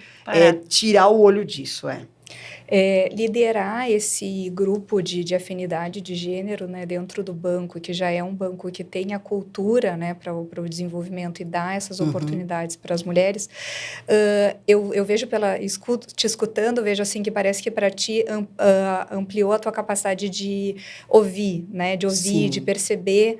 tirar o olho disso, liderar esse grupo de afinidade de gênero, né, dentro do banco, que já é um banco que tem a cultura, né, para o desenvolvimento e dar essas oportunidades para as mulheres, eu vejo te escutando, vejo assim que parece que para ti ampliou a tua capacidade de ouvir, né, de perceber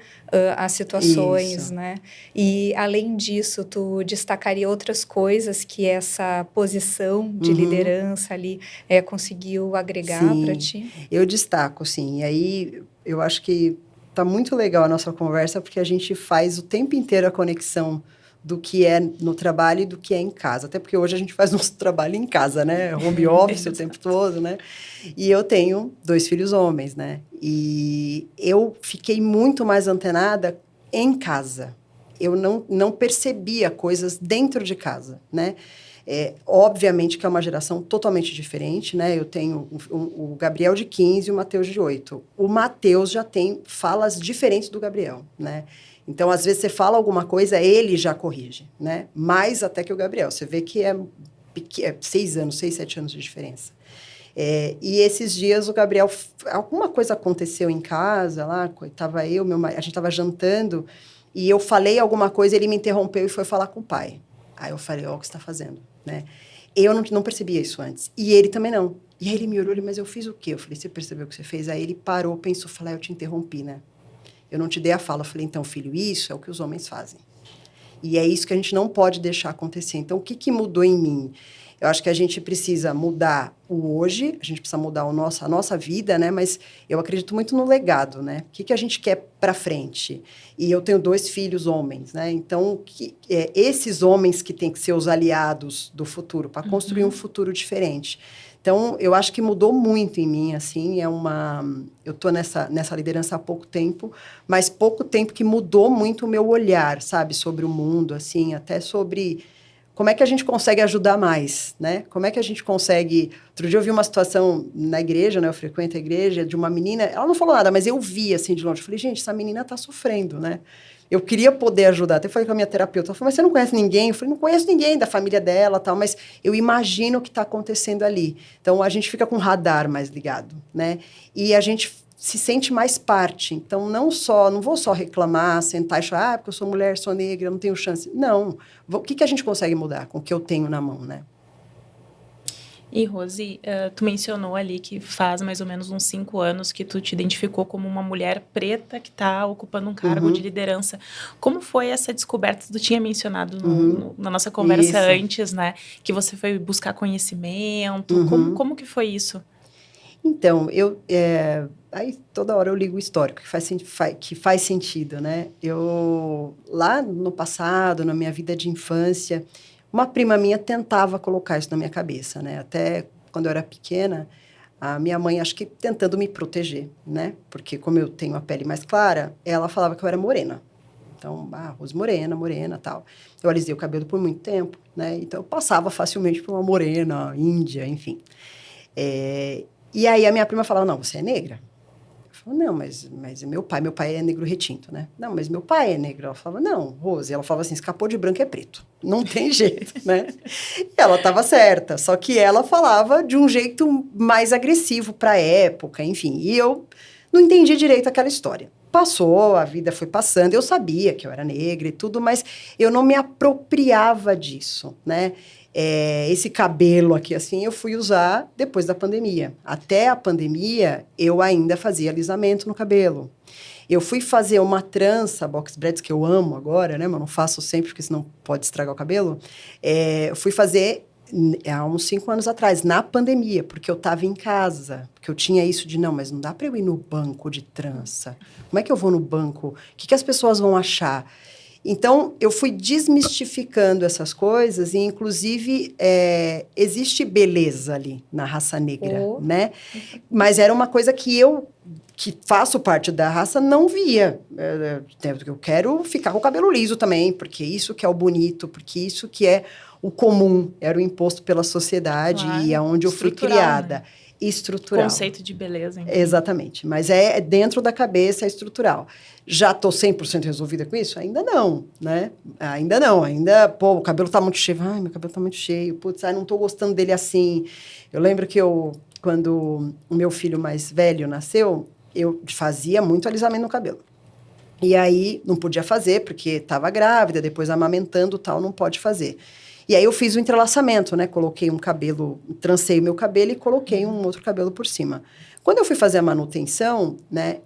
as situações, isso. Né, e além disso, tu destacaria outras coisas que essa posição de liderança ali conseguiu agregar para ti? Eu destaco, sim. E aí, eu acho que tá muito legal a nossa conversa, porque a gente faz o tempo inteiro a conexão do que é no trabalho e do que é em casa. Até porque hoje a gente faz nosso trabalho em casa, né? Home office o tempo todo, né? E eu tenho 2 filhos homens, né? E eu fiquei muito mais antenada em casa. Eu não percebia coisas dentro de casa, né? Obviamente que é uma geração totalmente diferente, né? Eu tenho o Gabriel de 15 e o Matheus de 8. O Matheus já tem falas diferentes do Gabriel, né? Então, às vezes, você fala alguma coisa, ele já corrige, né? Mais até que o Gabriel. Você vê que é 6 anos, 6, 7 anos de diferença. E esses dias o Gabriel... Alguma coisa aconteceu em casa lá, estava eu, meu marido, a gente estava jantando, e eu falei alguma coisa, ele me interrompeu e foi falar com o pai. Aí eu falei, o que você está fazendo? Né? Eu não percebia isso antes. E ele também não. E aí ele me olhou, mas eu fiz o quê? Eu falei, você percebeu o que você fez? Aí ele parou, pensou, falou, eu te interrompi, né? Eu não te dei a fala. Eu falei, então, filho, isso é o que os homens fazem. E é isso que a gente não pode deixar acontecer. Então, o que mudou em mim? Eu acho que a gente precisa mudar o hoje, a gente precisa mudar a nossa vida, né? Mas eu acredito muito no legado, né? O que a gente quer para frente? E eu tenho 2 filhos homens, né? Então, esses homens que têm que ser os aliados do futuro, para construir um futuro diferente. Então, eu acho que mudou muito em mim, assim, eu estou nessa liderança há pouco tempo, mas pouco tempo que mudou muito o meu olhar, sabe? Sobre o mundo, assim, até sobre... Como é que a gente consegue ajudar mais, né? Como é que a gente consegue... Outro dia eu vi uma situação na igreja, né? Eu frequento a igreja, de uma menina... Ela não falou nada, mas eu vi, assim, de longe. Eu falei, gente, essa menina tá sofrendo, né? Eu queria poder ajudar. Até falei com a minha terapeuta. Ela falou, mas você não conhece ninguém? Eu falei, não conheço ninguém da família dela, tal. Mas eu imagino o que está acontecendo ali. Então, a gente fica com o radar mais ligado, né? E a gente se sente mais parte. Então, não vou só reclamar, sentar e chorar, porque eu sou mulher, sou negra, não tenho chance. Não. O que a gente consegue mudar com o que eu tenho na mão, né? E, Rose, tu mencionou ali que faz mais ou menos uns 5 anos que tu te identificou como uma mulher preta que está ocupando um cargo de liderança. Como foi essa descoberta? Tu tinha mencionado na nossa conversa antes, né? Que você foi buscar conhecimento. Como que foi isso? Então, aí toda hora eu ligo o histórico, que faz sentido, né? Lá no passado, na minha vida de infância, uma prima minha tentava colocar isso na minha cabeça, né? Até quando eu era pequena, a minha mãe, acho que tentando me proteger, né? Porque como eu tenho a pele mais clara, ela falava que eu era morena. Então, Rose morena, tal. Eu alisei o cabelo por muito tempo, né? Então, eu passava facilmente por uma morena, índia, enfim. E aí a minha prima falava, não, você é negra? Eu falava, não, mas meu pai é negro retinto, né? Não, mas meu pai é negro. Ela falava, não, Rose. Ela falava assim, escapou de branco é preto. Não tem jeito, né? E ela estava certa, só que ela falava de um jeito mais agressivo para a época, enfim. E eu não entendi direito aquela história. Passou, a vida foi passando, eu sabia que eu era negra e tudo, mas eu não me apropriava disso, né? Esse cabelo aqui, assim, eu fui usar depois da pandemia. Até a pandemia, eu ainda fazia alisamento no cabelo. Eu fui fazer uma trança, box braids, que eu amo agora, né? Mas não faço sempre, porque senão pode estragar o cabelo. Eu fui fazer há uns 5 anos atrás, na pandemia, porque eu estava em casa. Porque eu tinha isso de, não, mas não dá para eu ir no banco de trança. Como é que eu vou no banco? O que as pessoas vão achar? Então, eu fui desmistificando essas coisas e, inclusive, existe beleza ali na raça negra, né? Mas era uma coisa que eu, que faço parte da raça, não via. Eu quero ficar com o cabelo liso também, porque isso que é o bonito, porque isso que é o comum, era o imposto pela sociedade e aonde eu fui criada. Né? Estrutural. Conceito de beleza. Enfim. Exatamente, mas é dentro da cabeça, é estrutural. Já estou 100% resolvida com isso? Ainda não, né? Ainda não, pô, o cabelo está muito cheio. Ai, meu cabelo está muito cheio. Putz, não estou gostando dele assim. Eu lembro que quando o meu filho mais velho nasceu, eu fazia muito alisamento no cabelo. E aí, não podia fazer, porque estava grávida, depois amamentando tal, não pode fazer. E aí eu fiz o entrelaçamento, né? Coloquei um cabelo, trancei o meu cabelo e coloquei um outro cabelo por cima. Quando eu fui fazer a manutenção, né?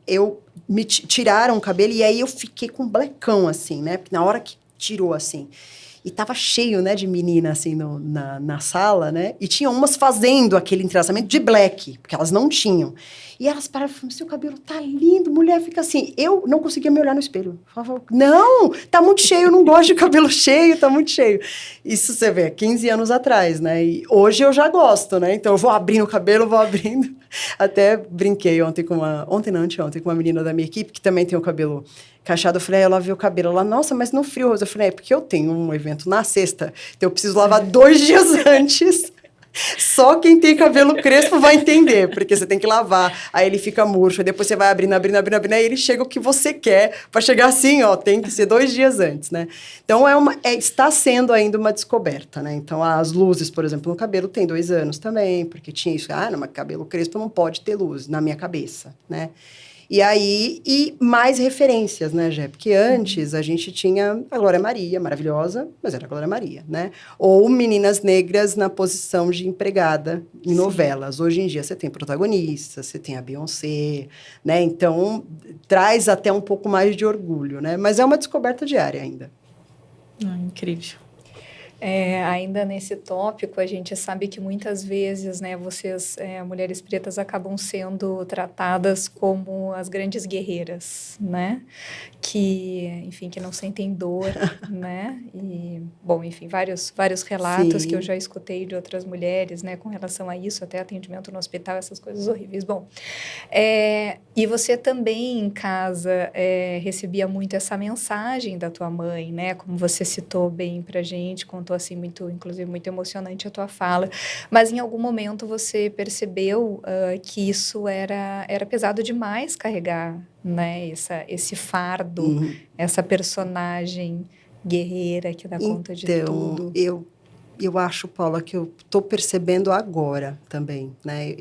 Me tiraram o cabelo e aí eu fiquei com um blecão, assim, né? Porque na hora que tirou, assim... E tava cheio, né, de menina, assim, na sala, né? E tinha umas fazendo aquele entrelaçamento de black, porque elas não tinham. E elas pararam e falaram, seu cabelo tá lindo, mulher, fica assim. Eu não conseguia me olhar no espelho. Eu falava, não, tá muito cheio, eu não gosto de cabelo cheio, tá muito cheio. Isso você vê, 15 anos atrás, né? E hoje eu já gosto, né? Então eu vou abrindo o cabelo, vou abrindo. Até brinquei anteontem com uma menina da minha equipe, que também tem o cabelo cacheado. Eu falei, ela viu o cabelo lá, nossa, mas no frio, Rosa. Eu falei, porque eu tenho um evento na sexta, então eu preciso lavar 2 dias antes. Só quem tem cabelo crespo vai entender, porque você tem que lavar, aí ele fica murcho, aí depois você vai abrindo, aí ele chega o que você quer, para chegar assim, ó, tem que ser 2 dias antes, né? Então, está sendo ainda uma descoberta, né? Então, as luzes, por exemplo, no cabelo tem 2 anos também, porque tinha isso, mas cabelo crespo não pode ter luz, na minha cabeça, né? E aí, mais referências, né, Gé? Porque antes a gente tinha a Glória Maria, maravilhosa, mas era a Glória Maria, né? Ou meninas negras na posição de empregada em novelas. Hoje em dia você tem protagonistas, você tem a Beyoncé, né? Então, traz até um pouco mais de orgulho, né? Mas é uma descoberta diária ainda. Incrível. Ainda nesse tópico, a gente sabe que muitas vezes, né, vocês, mulheres pretas, acabam sendo tratadas como as grandes guerreiras, né? Que, enfim, que não sentem dor, né? E, bom, enfim, vários relatos que eu Sim. já escutei de outras mulheres, né, com relação a isso, até atendimento no hospital, essas coisas horríveis. Bom, e você também em casa recebia muito essa mensagem da tua mãe, né? Como você citou bem pra gente, contou assim muito, inclusive muito emocionante a tua fala. Mas em algum momento você percebeu que isso era pesado demais carregar, né? Esse fardo, Uhum. essa personagem guerreira que dá conta de Então, tudo. eu acho, Paula, que eu estou percebendo agora também, né?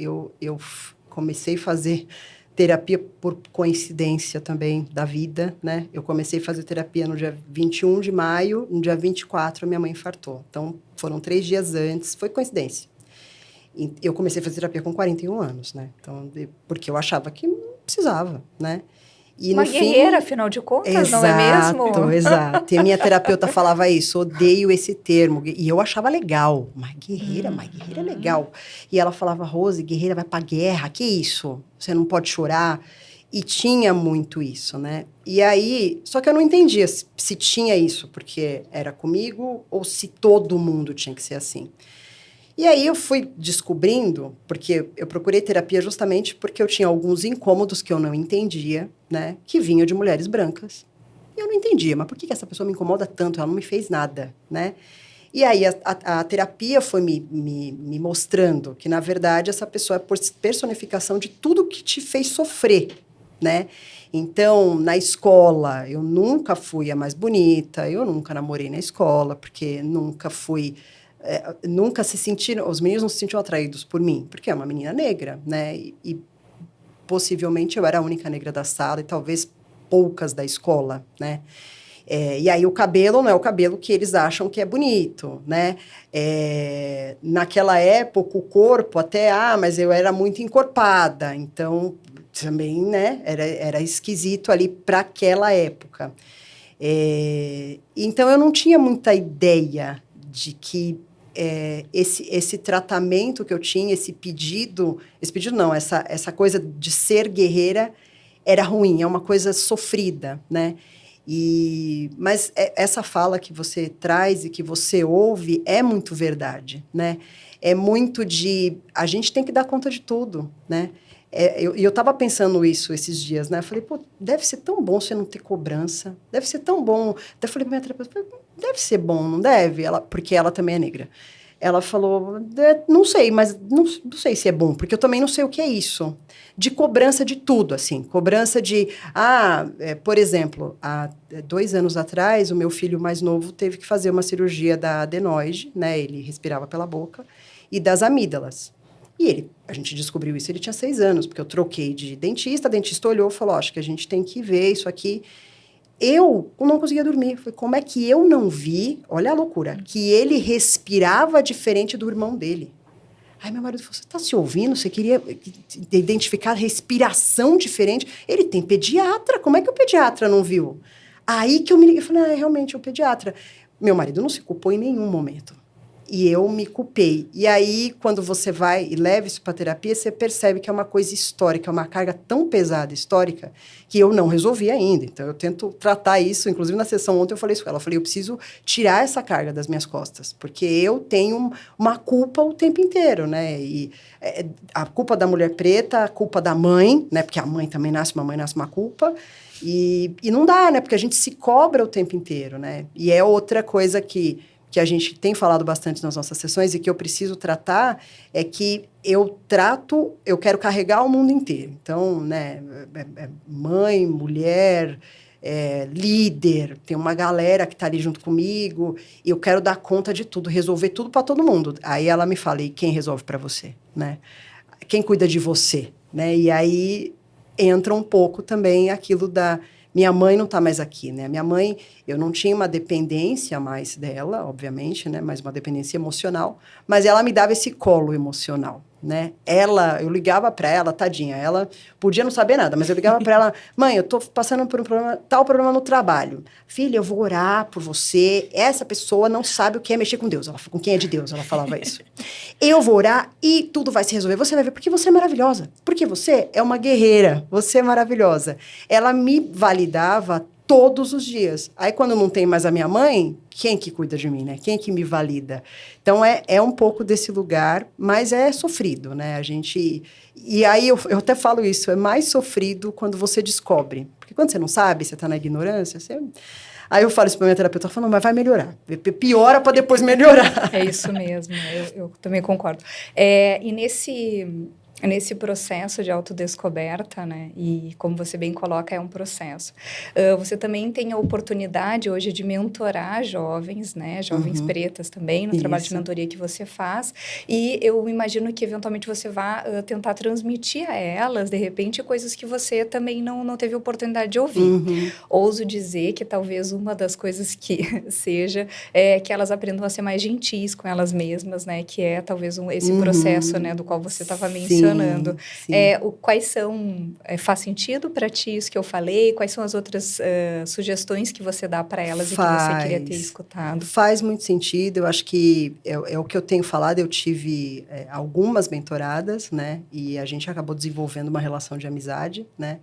Comecei a fazer terapia por coincidência também da vida, né? Eu comecei a fazer terapia no dia 21 de maio, no dia 24 minha mãe infartou. Então, foram 3 dias antes, foi coincidência. E eu comecei a fazer terapia com 41 anos, né? Então, porque eu achava que não precisava, né? E Uma no guerreira, fim, afinal de contas, não é mesmo? exato, exato. E a minha terapeuta falava isso, odeio esse termo. E eu achava legal. Mas guerreira é legal. E ela falava, Rose, guerreira vai pra guerra, que isso? Você não pode chorar. E tinha muito isso, né? E aí, só que eu não entendia se tinha isso, porque era comigo, ou se todo mundo tinha que ser assim. E aí eu fui descobrindo, porque eu procurei terapia justamente porque eu tinha alguns incômodos que eu não entendia, né? Que vinham de mulheres brancas. E eu não entendia, mas por que essa pessoa me incomoda tanto? Ela não me fez nada, né? E aí a terapia foi me mostrando que, na verdade, essa pessoa é personificação de tudo que te fez sofrer, né? Então, na escola, eu nunca fui a mais bonita, eu nunca namorei na escola, porque nunca fui... nunca se sentiram, os meninos não se sentiam atraídos por mim, porque é uma menina negra, né? E possivelmente eu era a única negra da sala e talvez poucas da escola, né? E aí o cabelo não é o cabelo que eles acham que é bonito, né? Naquela época o corpo até, mas eu era muito encorpada, então também, né? Era esquisito ali para aquela época. Então eu não tinha muita ideia de que esse tratamento que eu tinha, esse pedido não, essa coisa de ser guerreira era ruim, é uma coisa sofrida, né? Mas essa fala que você traz e que você ouve é muito verdade, né? É muito de... A gente tem que dar conta de tudo, né? Eu estava pensando isso esses dias, né? Eu falei, pô, deve ser tão bom você não ter cobrança. Deve ser tão bom. Daí eu falei para minha terapeuta, deve ser bom, não deve? Porque ela também é negra. Ela falou, não sei, mas não sei se é bom, porque eu também não sei o que é isso. De cobrança de tudo, assim. Cobrança de... por exemplo, há 2 anos atrás, o meu filho mais novo teve que fazer uma cirurgia da adenoide, né? Ele respirava pela boca, e das amígdalas. E a gente descobriu isso, ele tinha 6 anos, porque eu troquei de dentista, a dentista olhou e falou, acho que a gente tem que ver isso aqui. Eu não conseguia dormir. Falei, como é que eu não vi, olha a loucura, que ele respirava diferente do irmão dele? Aí meu marido falou, você está se ouvindo? Você queria identificar respiração diferente? Ele tem pediatra, como é que o pediatra não viu? Aí que eu me liguei, eu falei, realmente, é o pediatra. Meu marido não se culpou em nenhum momento. E eu me culpei. E aí, quando você vai e leva isso para terapia, você percebe que é uma coisa histórica, é uma carga tão pesada histórica, que eu não resolvi ainda. Então, eu tento tratar isso. Inclusive, na sessão ontem, eu falei isso com ela. Eu falei, eu preciso tirar essa carga das minhas costas, porque eu tenho uma culpa o tempo inteiro, né? E a culpa da mulher preta, a culpa da mãe, né? Porque a mãe também nasce, uma mãe nasce uma culpa. E não dá, né? Porque a gente se cobra o tempo inteiro, né? E é outra coisa que a gente tem falado bastante nas nossas sessões e que eu preciso tratar, é que eu quero carregar o mundo inteiro. Então, né, mãe, mulher, líder, tem uma galera que está ali junto comigo, e eu quero dar conta de tudo, resolver tudo para todo mundo. Aí ela me fala, e quem resolve para você? Né? Quem cuida de você? Né? E aí entra um pouco também aquilo da... Minha mãe não está mais aqui, né? Minha mãe, eu não tinha uma dependência mais dela, obviamente, né? Mas uma dependência emocional. Mas ela me dava esse colo emocional, né? Eu ligava para ela, tadinha, ela podia não saber nada, mas eu ligava para ela, mãe, eu tô passando por tal problema no trabalho. Filha, eu vou orar por você, essa pessoa não sabe o que é mexer com Deus, com quem é de Deus, ela falava isso. Eu vou orar e tudo vai se resolver, você vai ver, porque você é maravilhosa, porque você é uma guerreira, você é maravilhosa. Ela me validava todos os dias. Aí, quando não tem mais a minha mãe, quem que cuida de mim, né? Quem que me valida? Então, é um pouco desse lugar, mas é sofrido, né? E aí, eu até falo isso, é mais sofrido quando você descobre. Porque quando você não sabe, você tá na ignorância, você... Aí eu falo isso pra minha terapeuta, ela fala, não, mas vai melhorar. Piora para depois melhorar. É isso mesmo, eu também concordo. E nesse processo de autodescoberta, né, e como você bem coloca, é um processo. Você também tem a oportunidade hoje de mentorar jovens, né, jovens pretas também, no trabalho de mentoria que você faz, e eu imagino que eventualmente você vá tentar transmitir a elas, de repente, coisas que você também não teve oportunidade de ouvir. Ouso dizer que talvez uma das coisas que seja que elas aprendam a ser mais gentis com elas mesmas, né, que é talvez esse processo, né, do qual você estava mencionando. Sim. Quais são... faz sentido para ti isso que eu falei? Quais são as outras sugestões que você dá para elas e que você queria ter escutado? Faz muito sentido. Eu acho que é o que eu tenho falado. Eu tive algumas mentoradas, né? E a gente acabou desenvolvendo uma relação de amizade, né?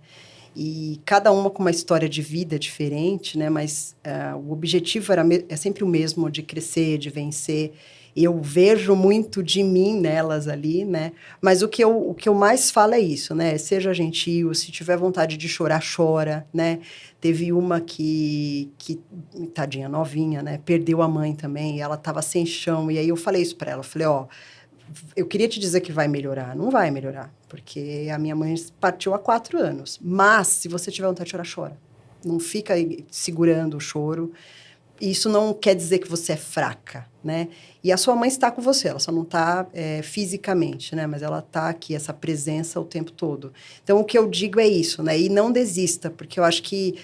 E cada uma com uma história de vida diferente, né? Mas o objetivo é sempre o mesmo, de crescer, de vencer. Eu vejo muito de mim nelas ali, né? Mas o que eu mais falo é isso, né? Seja gentil, se tiver vontade de chorar, chora, né? Teve uma que tadinha, novinha, né? Perdeu a mãe também, e ela estava sem chão. E aí eu falei isso para ela, eu falei, eu queria te dizer que vai melhorar. Não vai melhorar, porque a minha mãe partiu há 4 anos. Mas, se você tiver vontade de chorar, chora. Não fica segurando o choro. Isso não quer dizer que você é fraca, né? E a sua mãe está com você, ela só não está fisicamente, né? Mas ela está aqui, essa presença o tempo todo. Então, o que eu digo é isso, né? E não desista, porque eu acho que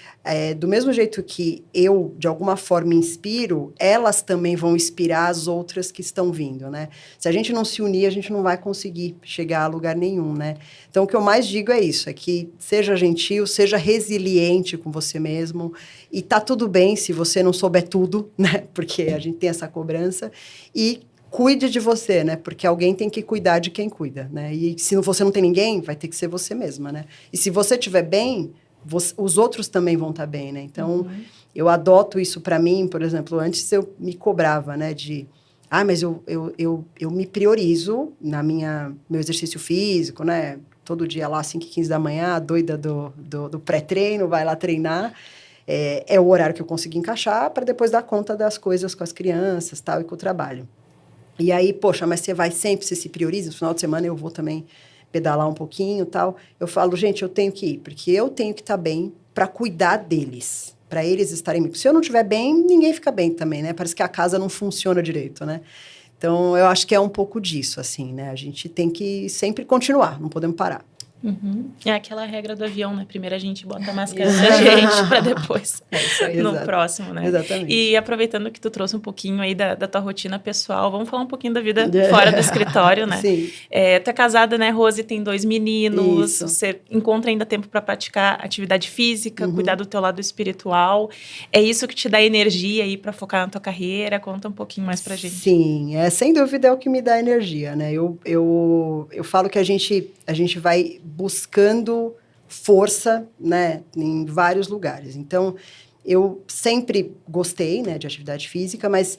do mesmo jeito que eu, de alguma forma, inspiro, elas também vão inspirar as outras que estão vindo, né? Se a gente não se unir, a gente não vai conseguir chegar a lugar nenhum, né? Então, o que eu mais digo é isso, é que seja gentil, seja resiliente com você mesmo, e tá tudo bem se você não souber tudo, né? Porque a gente tem essa cobrança. E cuide de você, né? Porque alguém tem que cuidar de quem cuida, né? E se você não tem ninguém, vai ter que ser você mesma, né? E se você estiver bem, os outros também vão estar bem, né? Então, eu adoto isso para mim, por exemplo, antes eu me cobrava, né? Mas eu me priorizo meu exercício físico, né? Todo dia lá, 5h15 da manhã, doida do pré-treino, vai lá treinar. É o horário que eu consegui encaixar para depois dar conta das coisas com as crianças, tal, e com o trabalho. E aí, poxa, mas você vai sempre, você se prioriza, no final de semana eu vou também pedalar um pouquinho, tal. Eu falo, gente, eu tenho que ir, porque eu tenho que estar bem para cuidar deles, para eles estarem bem. Se eu não estiver bem, ninguém fica bem também, né? Parece que a casa não funciona direito, né? Então, eu acho que é um pouco disso, assim, né? A gente tem que sempre continuar, não podemos parar. É aquela regra do avião, né? Primeiro a gente bota a máscara da gente para depois no próximo, né? Exatamente. E aproveitando que tu trouxe um pouquinho aí da tua rotina pessoal, vamos falar um pouquinho da vida fora do escritório, né? Sim. Tu é casada, né, Rose? Tem 2 meninos. Isso. Você encontra ainda tempo para praticar atividade física, cuidar do teu lado espiritual. É isso que te dá energia aí para focar na tua carreira? Conta um pouquinho mais pra gente. Sim, sem dúvida é o que me dá energia, né? Eu falo que a gente vai buscando força, né, em vários lugares. Então, eu sempre gostei, né, de atividade física, mas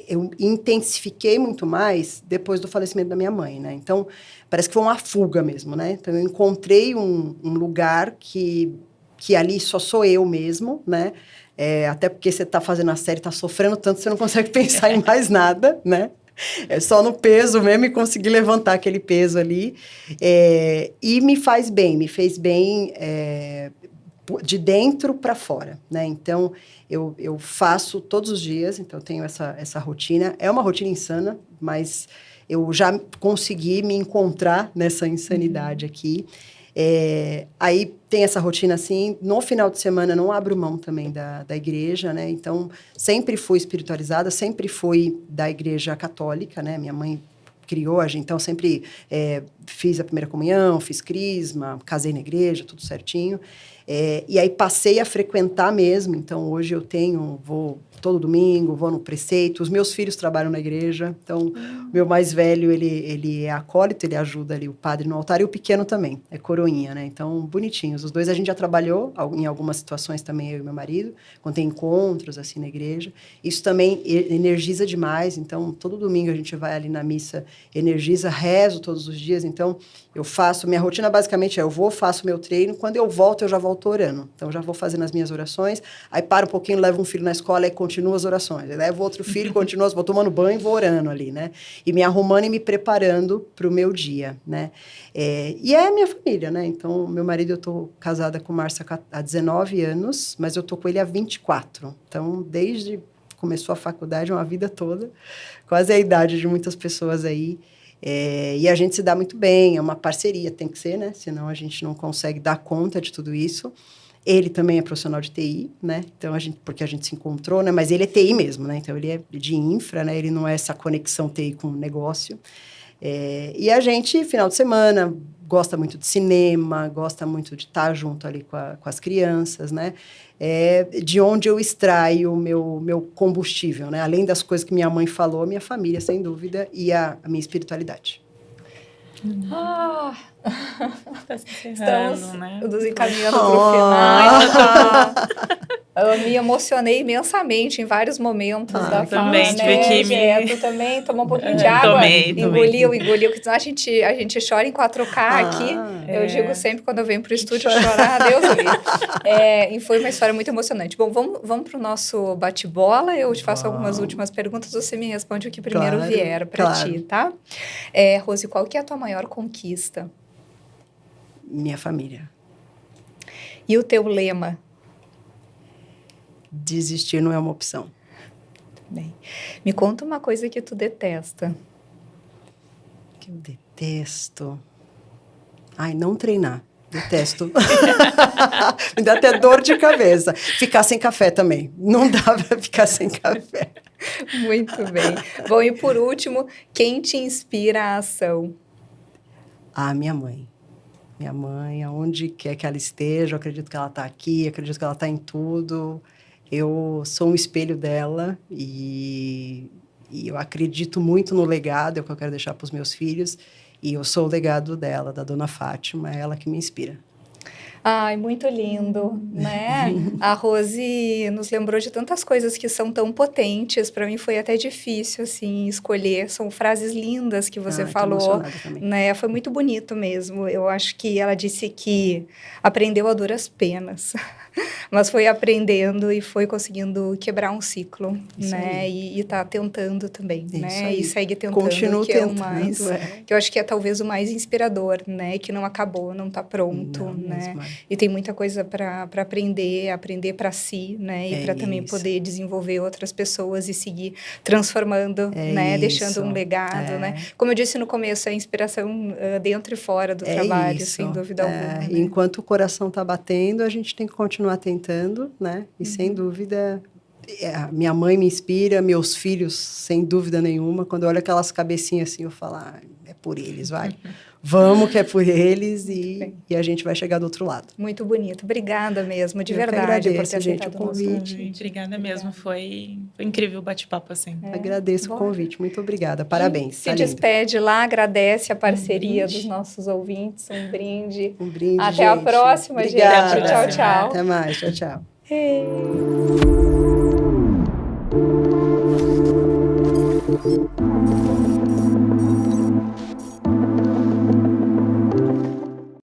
eu intensifiquei muito mais depois do falecimento da minha mãe, né? Então, parece que foi uma fuga mesmo, né? Então, eu encontrei um lugar que ali só sou eu mesmo, né? Até porque você está fazendo a série, está sofrendo tanto, você não consegue pensar em mais nada, né? É só no peso mesmo e conseguir levantar aquele peso ali. E me fez bem de dentro para fora, né? Então, eu faço todos os dias, então eu tenho essa rotina. É uma rotina insana, mas eu já consegui me encontrar nessa insanidade aqui. Aí tem essa rotina assim, no final de semana não abro mão também da igreja, né? Então, sempre fui espiritualizada, sempre fui da igreja católica, né? Minha mãe criou a gente, então sempre fiz a primeira comunhão, fiz crisma, casei na igreja, tudo certinho. E aí passei a frequentar mesmo, então hoje eu vou todo domingo, vou no preceito, os meus filhos trabalham na igreja, então meu mais velho, ele é acólito, ele ajuda ali o padre no altar, e o pequeno também, é coroinha, né, então bonitinhos, os dois a gente já trabalhou em algumas situações também, eu e meu marido, quando tem encontros assim na igreja, isso também energiza demais, então todo domingo a gente vai ali na missa, energiza, rezo todos os dias, então eu faço, minha rotina basicamente faço meu treino, quando eu volto, eu já volto orando. Então, já vou fazendo as minhas orações, aí paro um pouquinho, levo um filho na escola e continuo as orações. Aí levo outro filho, vou tomando banho e vou orando ali, né? E me arrumando e me preparando para o meu dia, né? E é a minha família, né? Então, meu marido, eu tô casada com o Márcio há 19 anos, mas eu tô com ele há 24. Então, desde começou a faculdade, uma vida toda, quase a idade de muitas pessoas aí. E a gente se dá muito bem, é uma parceria, tem que ser, né? Senão a gente não consegue dar conta de tudo isso. Ele também é profissional de TI, né? Então, porque a gente se encontrou, né? Mas ele é TI mesmo, né? Então, ele é de infra, né? Ele não é essa conexão TI com o negócio. E a gente, final de semana, gosta muito de cinema, gosta muito de estar junto ali com as crianças, né? De onde eu extraio o meu combustível, né? Além das coisas que minha mãe falou, a minha família, sem dúvida, e a minha espiritualidade. Tá se Estamos encerrando, né? nos encaminhando para o final. Eu me emocionei imensamente em vários momentos da fala, também, né? Tu também tomou um pouquinho de água, tomei. engoliu. A gente chora em 4K aqui. Eu digo sempre quando eu venho para o estúdio chorar, Deus me livre. E foi uma história muito emocionante. Bom, vamos para o nosso bate-bola. Eu te faço algumas últimas perguntas, você me responde o que primeiro vier para ti, tá? Rose, qual que é a tua maior conquista? Minha família. E o teu lema? Desistir não é uma opção. Bem, me conta uma coisa que tu detesta. Que eu detesto. Não treinar. Detesto. Me dá até dor de cabeça. Ficar sem café também. Não dá para ficar sem café. Muito bem. Bom, e por último, quem te inspira a ação? Minha mãe. Minha mãe, aonde quer que ela esteja, eu acredito que ela está aqui, acredito que ela está em tudo. Eu sou um espelho dela e eu acredito muito no legado, é o que eu quero deixar para os meus filhos. E eu sou o legado dela, da Dona Fátima, é ela que me inspira. Ai, muito lindo, né? A Rose nos lembrou de tantas coisas que são tão potentes. Para mim foi até difícil, assim, escolher. São frases lindas que você falou, né? Foi muito bonito mesmo. Eu acho que ela disse que aprendeu a duras penas, mas foi aprendendo e foi conseguindo quebrar um ciclo, isso, né? E tá tentando também, isso, né? Aí. E segue tentando. Continuo que tentando, é o mais, que eu acho que é talvez o mais inspirador, né? Que não acabou, não tá pronto, não, né? Mesmo. E tem muita coisa para aprender para si, né? E para também poder desenvolver outras pessoas e seguir transformando, né? Deixando um legado, né? Como eu disse no começo, a inspiração dentro e fora do trabalho, sem dúvida alguma. Né? Enquanto o coração tá batendo, a gente tem que continuar tentando, né? E sem dúvida, minha mãe me inspira, meus filhos, sem dúvida nenhuma. Quando eu olho aquelas cabecinhas assim, eu falo, é por eles, vai. Vamos que é por eles e a gente vai chegar do outro lado. Muito bonito. Obrigada mesmo, de verdade, por ter aceitado o convite. Obrigada mesmo, foi incrível o bate-papo, assim. Agradeço o convite, muito obrigada, parabéns. Se despede lá, agradece a parceria dos nossos ouvintes, um brinde. Um brinde, Até a próxima, obrigada. Gente. Tchau, tchau. Até mais, tchau, tchau. Hey.